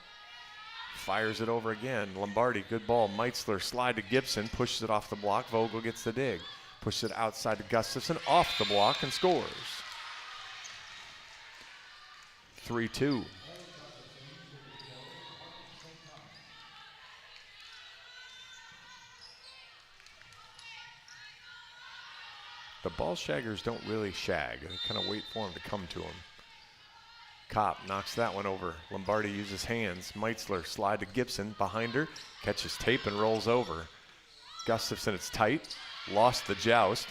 Fires it over again. Lombardi, good ball. Meitzler slide to Gibson, pushes it off the block. Vogel gets the dig. Pushes it outside to Gustafson, off the block, and scores. 3-2. The ball shaggers don't really shag. They kind of wait for them to come to them. Kopp knocks that one over. Lombardi uses hands. Meitzler slide to Gibson, behind her, catches tape and rolls over. Gustafson, it's tight, lost the joust.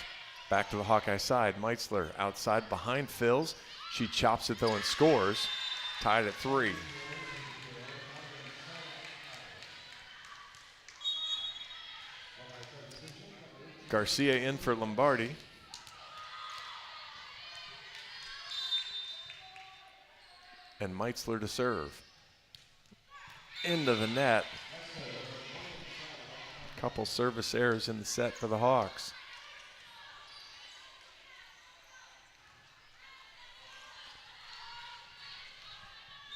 Back to the Hawkeye side. Meitzler outside behind Fils. She chops it though and scores. Tied at 3. Garcia in for Lombardi. And Meitzler to serve. Into the net. Couple service errors in the set for the Hawks.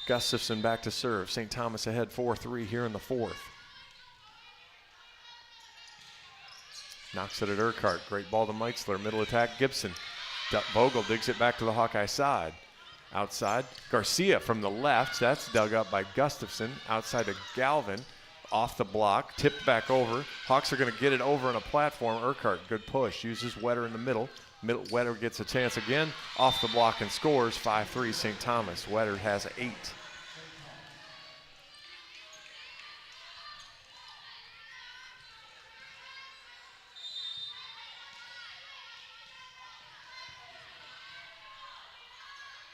Gustafson back to serve. St. Thomas ahead 4-3 here in the fourth. Knocks it at Urquhart. Great ball to Meitzler. Middle attack, Gibson. Vogel digs it back to the Hawkeye side. Outside, Garcia from the left. That's dug up by Gustafson. Outside to Galvin. Off the block, tipped back over. Hawks are going to get it over on a platform. Urquhart, good push. Uses Wetter in the middle. Wetter gets a chance again. Off the block and scores. 5-3 St. Thomas. Wetter has 8.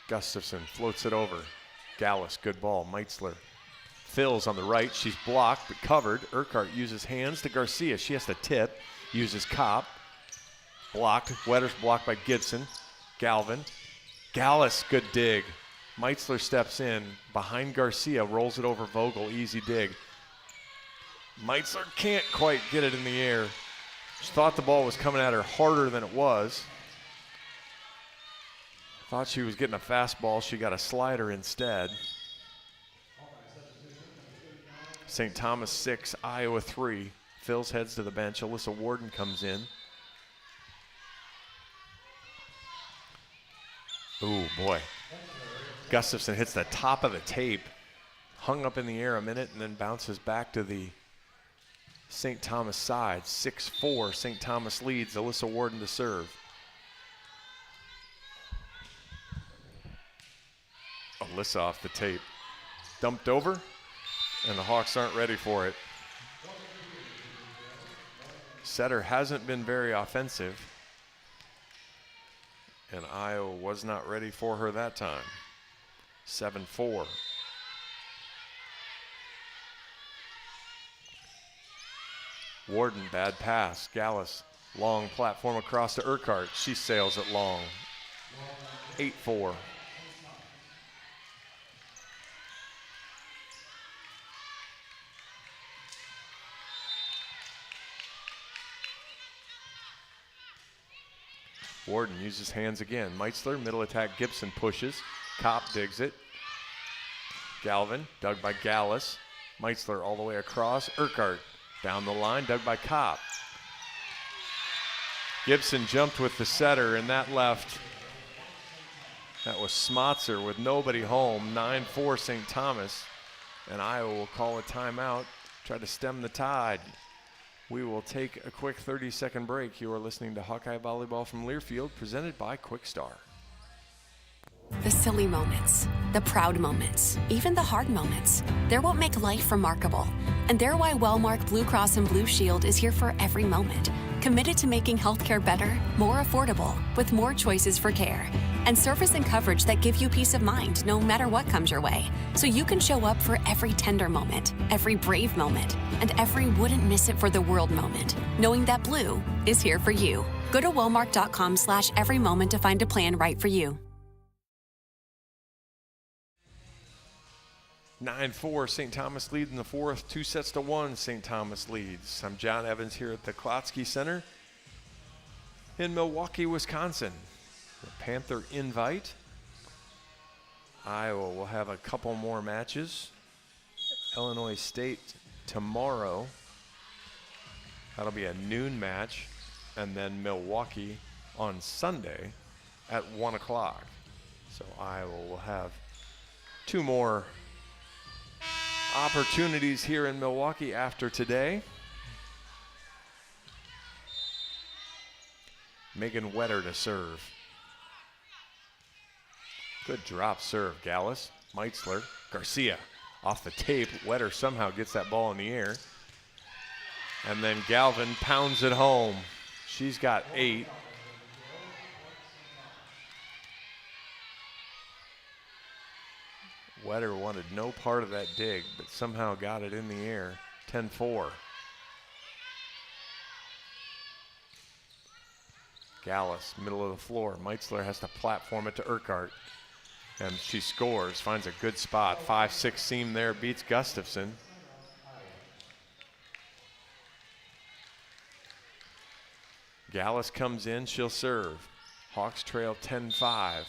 Gustafson floats it over. Gallus, good ball. Meitzler fills on the right. She's blocked but covered. Urquhart uses hands to Garcia. She has to tip. Uses Kopp. Blocked. Wetter's blocked by Gibson. Galvin. Gallus, good dig. Meitzler steps in behind Garcia. Rolls it over Vogel. Easy dig. Meitzler can't quite get it in the air. She thought the ball was coming at her harder than it was. Thought she was getting a fastball. She got a slider instead. St. Thomas 6, Iowa 3. Phil's heads to the bench. Alyssa Warden comes in. Ooh, boy. Gustafson hits the top of the tape. Hung up in the air a minute and then bounces back to the St. Thomas side. 6-4, St. Thomas leads. Alyssa Warden to serve. Alyssa off the tape. Dumped over, and the Hawks aren't ready for it. Setter hasn't been very offensive, and Iowa was not ready for her that time. 7-4. Warden, bad pass. Gallus, long platform across to Urquhart. She sails it long. 8-4. Warden uses hands again. Meitzler, middle attack, Gibson pushes. Kopp digs it. Galvin, dug by Gallus. Meitzler all the way across. Urquhart down the line, dug by Kopp. Gibson jumped with the setter, and that left. That was Smotzer with nobody home. 9-4 St. Thomas. And Iowa will call a timeout, try to stem the tide. We will take a quick 30-second break. You are listening to Hawkeye Volleyball from Learfield, presented by Quick Star. The silly moments, the proud moments, even the hard moments. They're what make life remarkable. And they're why Wellmark Blue Cross and Blue Shield is here for every moment. Committed to making healthcare better, more affordable, with more choices for care. And service and coverage that give you peace of mind no matter what comes your way. So you can show up for every tender moment, every brave moment, and every wouldn't miss it for the world moment, knowing that Blue is here for you. Go to wellmark.com/every moment to find a plan right for you. 9-4, St. Thomas leads in the fourth. 2-1, St. Thomas leads. I'm John Evans here at the Klotsky Center in Milwaukee, Wisconsin. The Panther invite. Iowa will have a couple more matches. Illinois State tomorrow. That'll be a noon match. And then Milwaukee on Sunday at 1 o'clock. So Iowa will have 2 more opportunities here in Milwaukee after today. Megan Wetter to serve. Good drop serve, Gallus. Meitzler, Garcia off the tape. Wetter somehow gets that ball in the air. And then Galvin pounds it home. She's got 8. Wetter wanted no part of that dig, but somehow got it in the air. 10-4. Gallus, middle of the floor. Meitzler has to platform it to Urquhart. And she scores, finds a good spot. 5-6 seam there, beats Gustafson. Gallus comes in, she'll serve. Hawks trail 10-5.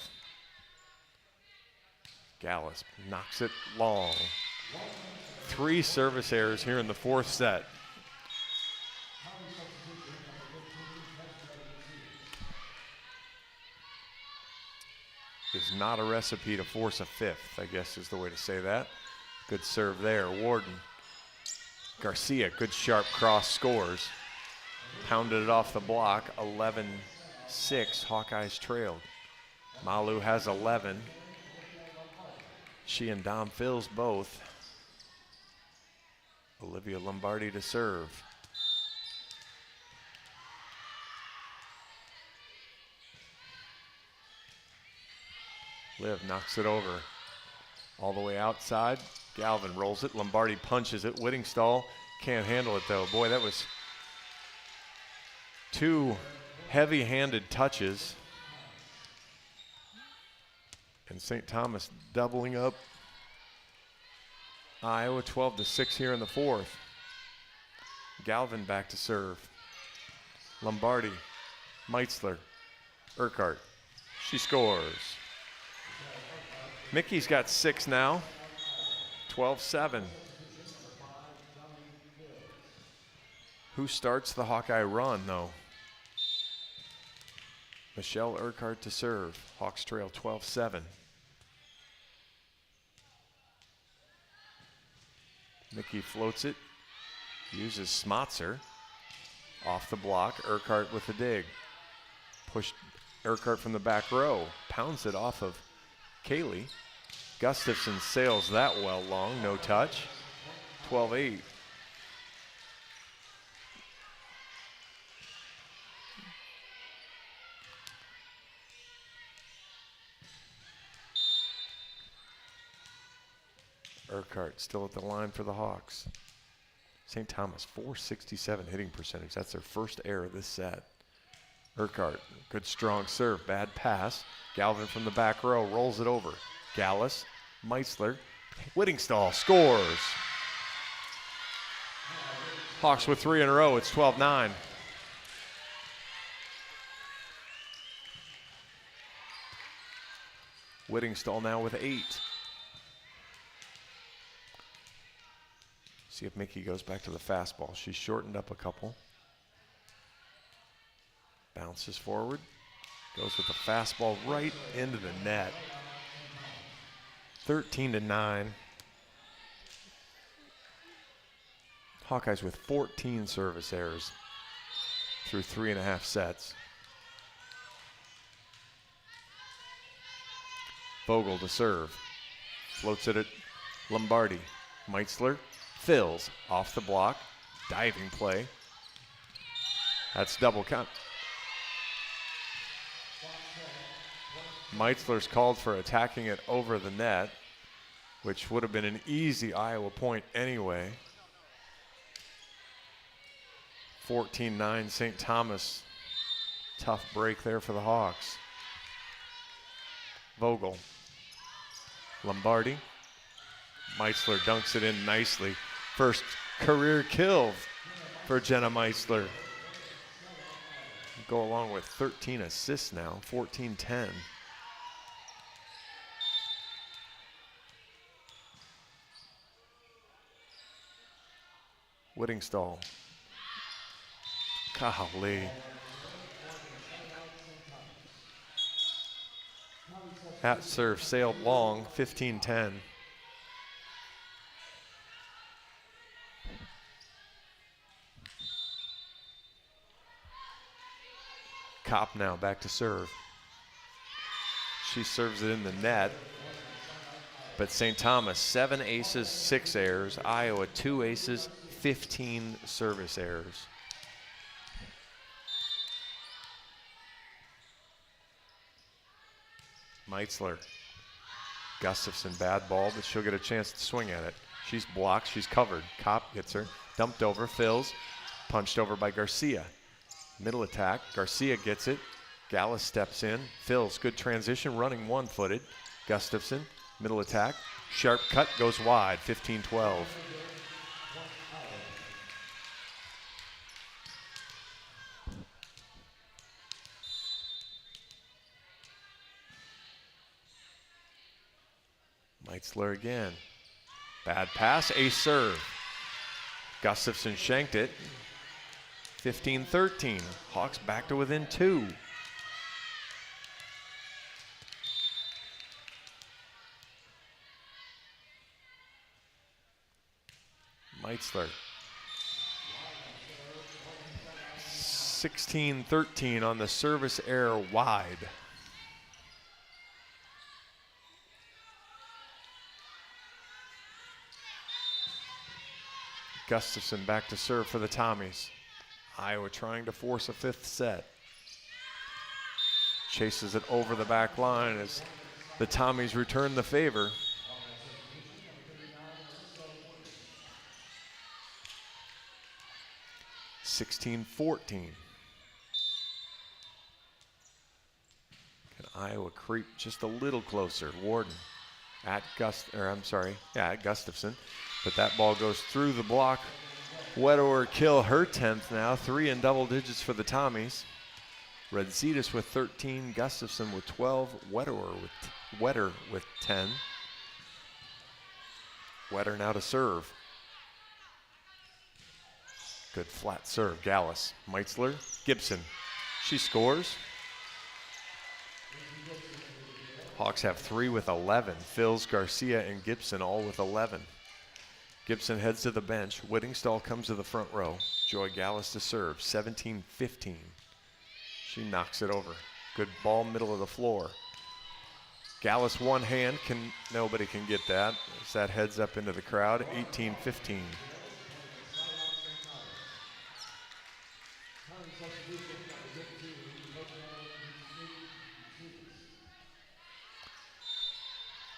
Gallus knocks it long. 3 service errors here in the 4th set. Is not a recipe to force a 5th, I guess is the way to say that. Good serve there, Warden. Garcia, good sharp cross, scores. Pounded it off the block, 11-6, Hawkeyes trailed. Malu has 11. She and Dom Phils both. Olivia Lombardi to serve. Liv knocks it over. All the way outside. Galvin rolls it. Lombardi punches it. Whittingstall can't handle it though. Boy, that was 2 heavy-handed touches. And St. Thomas doubling up. Iowa 12-6 here in the 4th. Galvin back to serve. Lombardi, Meitzler, Urquhart. She scores. Mickey's got 6 now, 12-7. Who starts the Hawkeye run, though? Michelle Urquhart to serve. Hawks trail 12-7. Mickey floats it, uses Smotzer. Off the block, Urquhart with the dig. Pushed Urquhart from the back row, pounds it off of Kaylee. Gustafson sails that well long, no touch. 12-8. Urquhart still at the line for the Hawks. St. Thomas, 467 hitting percentage. That's their first error this set. Urquhart, good strong serve, bad pass. Galvin from the back row rolls it over. Gallus, Meitzler, Whittingstall scores. Hawks with 3 in a row. It's 12-9. Whittingstall now with 8. See if Mickey goes back to the fastball. She's shortened up a couple. Bounces forward. Goes with the fastball right into the net. 13-9. Hawkeyes with 14 service errors through 3.5 sets. Vogel to serve. Floats it at Lombardi. Meitzler fills off the block. Diving play. That's double count. Meitzler's called for attacking it over the net, which would have been an easy Iowa point anyway. 14-9 St. Thomas. Tough break there for the Hawks. Vogel. Lombardi. Meitzler dunks it in nicely. First career kill for Jenna Meitzler. Go along with 13 assists now, 14-10. Whittingstall. Golly. That serve sailed long, 15-10. Kopp now back to serve. She serves it in the net. But St. Thomas, 7 aces, 6 errors. Iowa, 2 aces, 15 service errors. Meitzler. Gustafson, bad ball, but she'll get a chance to swing at it. She's blocked, she's covered. Kopp gets her, dumped over, fills, punched over by Garcia. Middle attack, Garcia gets it. Gallus steps in, fills, good transition, running one-footed. Gustafson, middle attack, sharp cut, goes wide, 15-12. Meitzler again. Bad pass, ace serve. Gustafson shanked it. 15-13. Hawks back to within 2. Meitzler. 16-13 on the service error wide. Gustafson back to serve for the Tommies. Iowa trying to force a 5th set. Chases it over the back line as the Tommies return the favor. (16-14). Can Iowa creep just a little closer? Warden at Gustafson. But that ball goes through the block. Wetter kill her 10th now. 3 in double digits for the Tommies. Redzitas with 13, Gustafson with 12, Wetter with 10. Wetter now to serve. Good flat serve, Gallus. Meitzler, Gibson. She scores. Hawks have 3 with 11. Fils, Garcia, and Gibson all with 11. Gibson heads to the bench. Whittingstall comes to the front row. Joy Gallus to serve, 17-15. She knocks it over. Good ball, middle of the floor. Gallus one hand, nobody can get that as that heads up into the crowd, 18-15.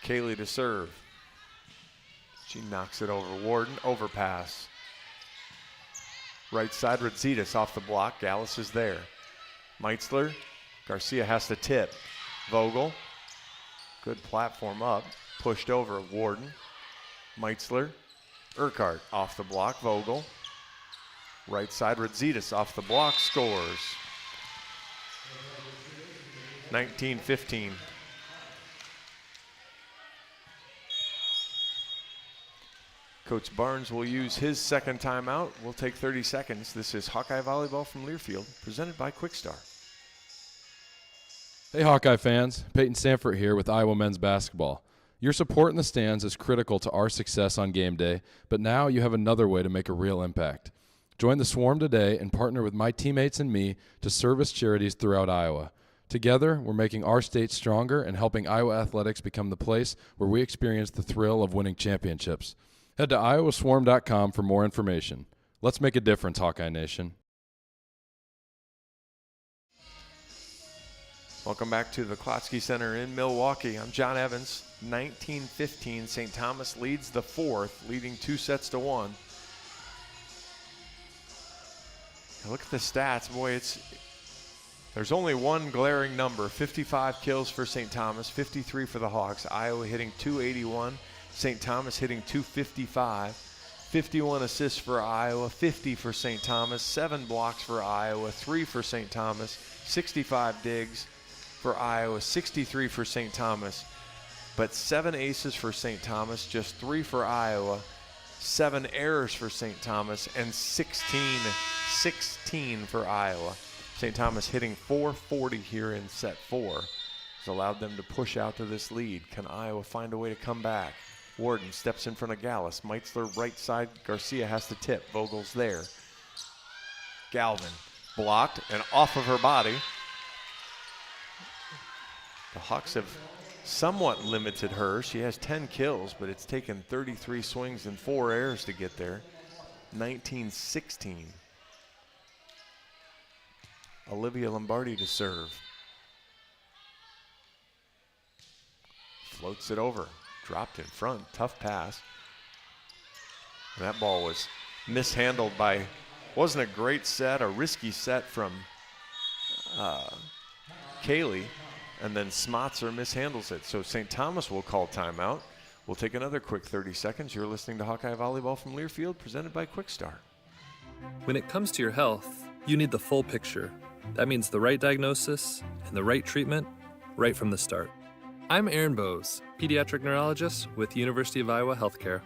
Kaylee to serve. She knocks it over. Warden, overpass. Right side, Redzitas off the block. Gallus is there. Meitzler, Garcia has to tip. Vogel, good platform up. Pushed over, Warden. Meitzler, Urquhart off the block. Vogel. Right side, Redzitas off the block, scores. 19-15. Coach Barnes will use his second timeout. We'll take 30 seconds. This is Hawkeye Volleyball from Learfield, presented by Quickstar. Hey Hawkeye fans, Peyton Sanford here with Iowa men's basketball. Your support in the stands is critical to our success on game day, but now you have another way to make a real impact. Join the Swarm today and partner with my teammates and me to service charities throughout Iowa. Together, we're making our state stronger and helping Iowa athletics become the place where we experience the thrill of winning championships. Head to iowaswarm.com for more information. Let's make a difference, Hawkeye Nation. Welcome back to the Klotsky Center in Milwaukee. I'm John Evans. 19-15. St. Thomas leads the fourth, leading 2-1. Look at the stats. Boy, there's only one glaring number. 55 kills for St. Thomas, 53 for the Hawks. Iowa hitting 281. St. Thomas hitting 255. 51 assists for Iowa, 50 for St. Thomas, 7 blocks for Iowa, 3 for St. Thomas, 65 digs for Iowa, 63 for St. Thomas. But 7 aces for St. Thomas, just 3 for Iowa, 7 errors for St. Thomas, and 16 for Iowa. St. Thomas hitting 440 here in set 4 has allowed them to push out to this lead. Can Iowa find a way to come back? Warden steps in front of Gallus. Meitzler right side. Garcia has to tip. Vogel's there. Galvin blocked and off of her body. The Hawks have somewhat limited her. She has 10 kills, but it's taken 33 swings and 4 errors to get there. 19-16. Olivia Lombardi to serve. Floats it over. Dropped in front. Tough pass. And that ball was mishandled by, wasn't a great set, a risky set from Kaylee. And then Smotzer mishandles it. So St. Thomas will call timeout. We'll take another quick 30 seconds. You're listening to Hawkeye Volleyball from Learfield, presented by Quickstar. When it comes to your health, you need the full picture. That means the right diagnosis and the right treatment right from the start. I'm Aaron Bowes, pediatric neurologist with University of Iowa Healthcare.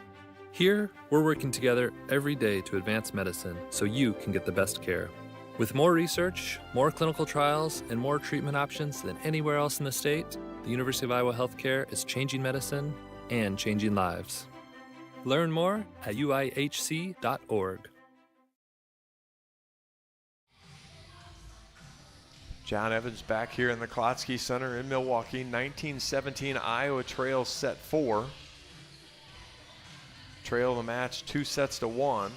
Here, we're working together every day to advance medicine so you can get the best care. With more research, more clinical trials, and more treatment options than anywhere else in the state, the University of Iowa Healthcare is changing medicine and changing lives. Learn more at uihc.org. John Evans back here in the Klotsky Center in Milwaukee. 1917 Iowa trails set 4. Trail the match 2-1.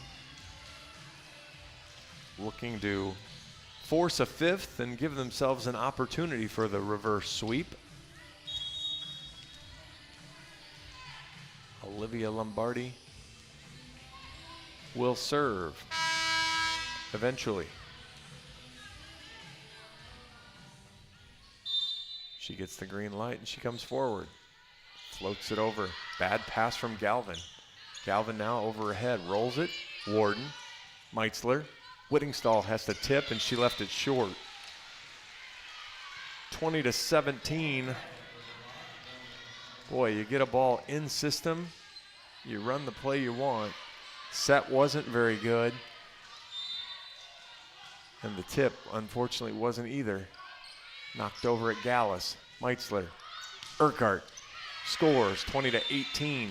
Looking to force a 5th and give themselves an opportunity for the reverse sweep. Olivia Lombardi will serve eventually. She gets the green light and she comes forward. Floats it over. Bad pass from Galvin. Galvin now over her head. Rolls it. Warden. Meitzler. Whittingstall has to tip and she left it short. 20-17. Boy, you get a ball in system. You run the play you want. Set wasn't very good. And the tip, unfortunately, wasn't either. Knocked over at Gallus. Meitzler. Urquhart scores 20-18.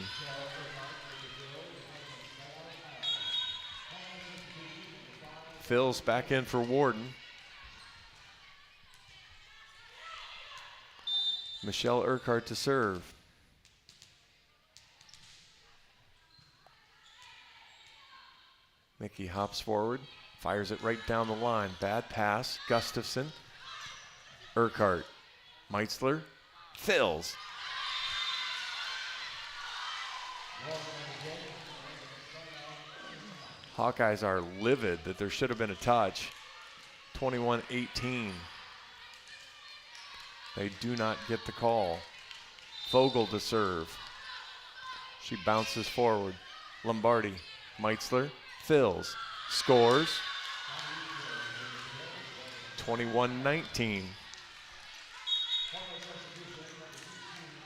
Phil's back in for Warden. Michelle Urquhart to serve. Mickey hops forward, fires it right down the line. Bad pass, Gustafson. Urquhart, Meitzler, Phils. Hawkeyes are livid that there should have been a touch. 21-18. They do not get the call. Vogel to serve. She bounces forward. Lombardi, Meitzler, Phils, scores. 21-19.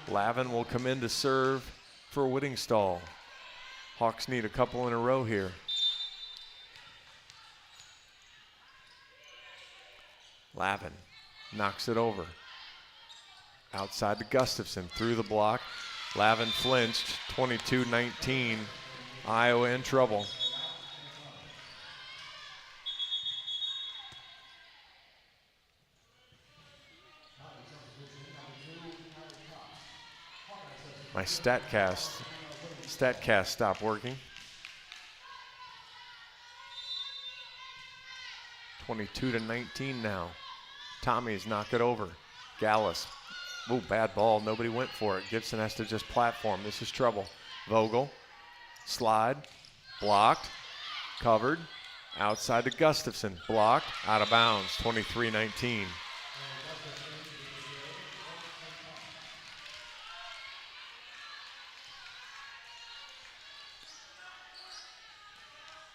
Lavin will come in to serve for Whittingstall. Hawks need a couple in a row here. Lavin knocks it over. Outside to Gustafson, through the block. Lavin flinched, 22-19. Iowa in trouble. My StatCast stopped working. 22-19 now. Tommy's knocked it over. Gallus. Ooh, bad ball. Nobody went for it. Gibson has to just platform. This is trouble. Vogel. Slide. Blocked. Covered. Outside to Gustafson. Blocked. Out of bounds. 23-19.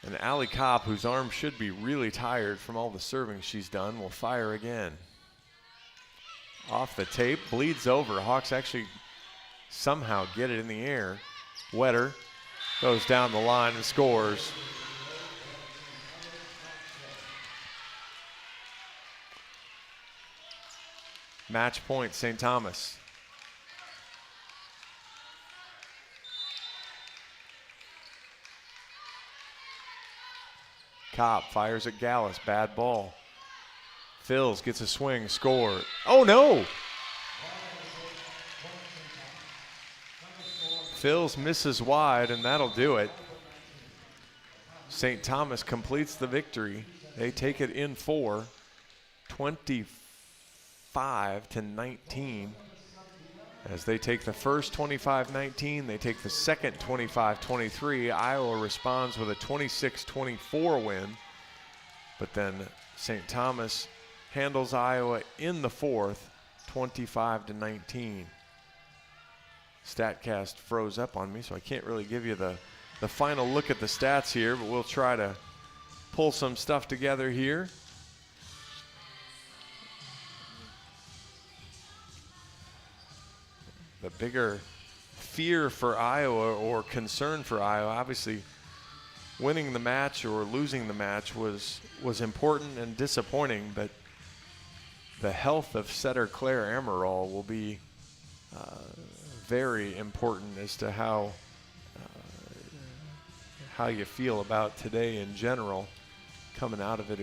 And Allie Kopp, whose arm should be really tired from all the serving she's done, will fire again. Off the tape, bleeds over. Hawks actually somehow get it in the air. Wetter goes down the line and scores. Match point, St. Thomas. Kopp fires at Gallus, bad ball. Phils gets a swing, score. Oh no! Phils misses wide and that'll do it. St. Thomas completes the victory. They take it in 4, 25-19. As they take the first 25-19, they take the second 25-23. Iowa responds with a 26-24 win. But then St. Thomas handles Iowa in the 4th, 25-19. StatCast froze up on me, so I can't really give you the final look at the stats here, but we'll try to pull some stuff together here. bigger fear for Iowa or concern for Iowa. Obviously, winning the match or losing the match was important and disappointing, but the health of setter Claire Amaral will be very important as to how you feel about today in general. Coming out of it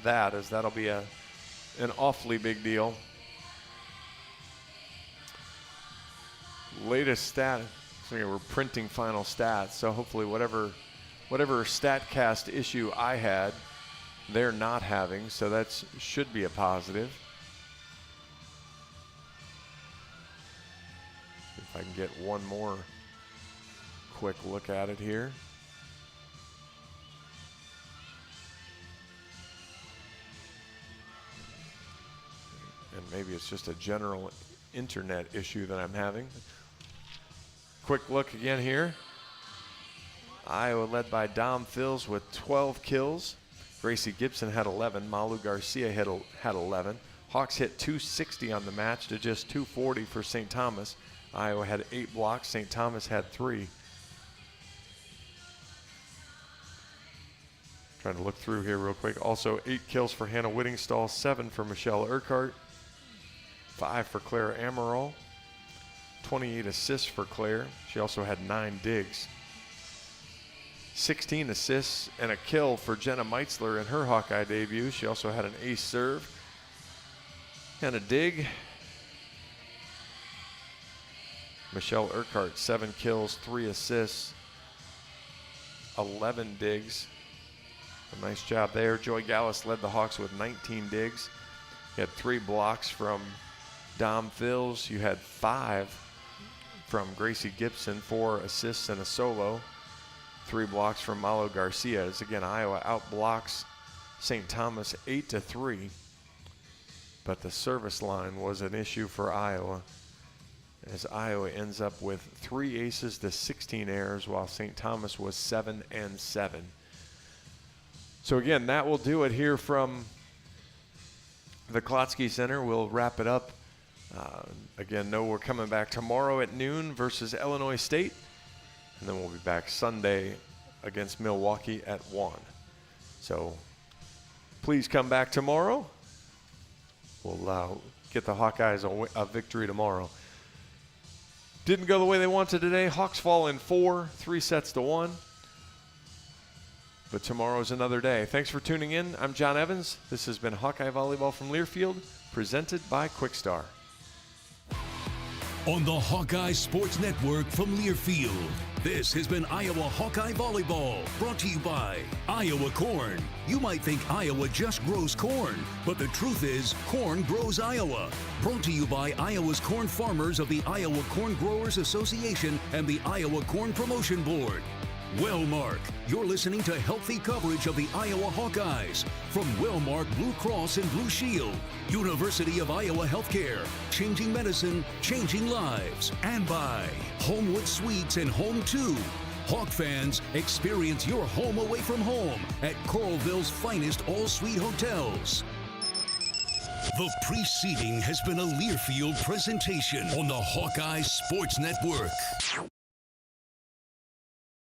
that'll be an awfully big deal. Latest stat, so we're printing final stats, so hopefully whatever StatCast issue I had, they're not having, so that should be a positive. See if I can get one more quick look at it here. And maybe it's just a general internet issue that I'm having. Quick look again here. Iowa led by Dom Phils with 12 kills. Gracie Gibson had 11. Malu Garcia had 11. Hawks hit 260 on the match to just 240 for St. Thomas. Iowa had 8 blocks. St. Thomas had 3. Trying to look through here real quick. Also 8 kills for Hannah Whittingstall, 7 for Michelle Urquhart, 5 for Claire Amaral, 28 assists for Claire. She also had 9 digs. 16 assists and a kill for Jenna Meitzler in her Hawkeye debut. She also had an ace serve and a dig. Michelle Urquhart, 7 kills, 3 assists, 11 digs. A nice job there. Joy Gallus led the Hawks with 19 digs. He had 3 blocks from Dom Phils. You had 5 from Gracie Gibson, 4 assists and a solo. 3 blocks from Malo Garcia. As again, Iowa outblocks St. Thomas 8-3. But the service line was an issue for Iowa, as Iowa ends up with 3 aces to 16 errors, while St. Thomas was 7 and 7. So again, that will do it here from the Klotsky Center. We'll wrap it up. Again, we're coming back tomorrow at noon versus Illinois State. And then we'll be back Sunday against Milwaukee at 1. So please come back tomorrow. We'll get the Hawkeyes a victory tomorrow. Didn't go the way they wanted today. Hawks fall in 4, 3-1. But tomorrow's another day. Thanks for tuning in. I'm John Evans. This has been Hawkeye Volleyball from Learfield, presented by Quickstar. On the Hawkeye Sports Network from Learfield, this has been Iowa Hawkeye Volleyball, brought to you by Iowa Corn. You might think Iowa just grows corn, but the truth is corn grows Iowa. Brought to you by Iowa's corn farmers of the Iowa Corn Growers Association and the Iowa Corn Promotion Board. Wellmark, you're listening to healthy coverage of the Iowa Hawkeyes from Wellmark Blue Cross and Blue Shield, University of Iowa Healthcare, changing medicine, changing lives, and by Homewood Suites and Home 2. Hawk fans, experience your home away from home at Coralville's finest all-suite hotels. The preceding has been a Learfield presentation on the Hawkeye Sports Network.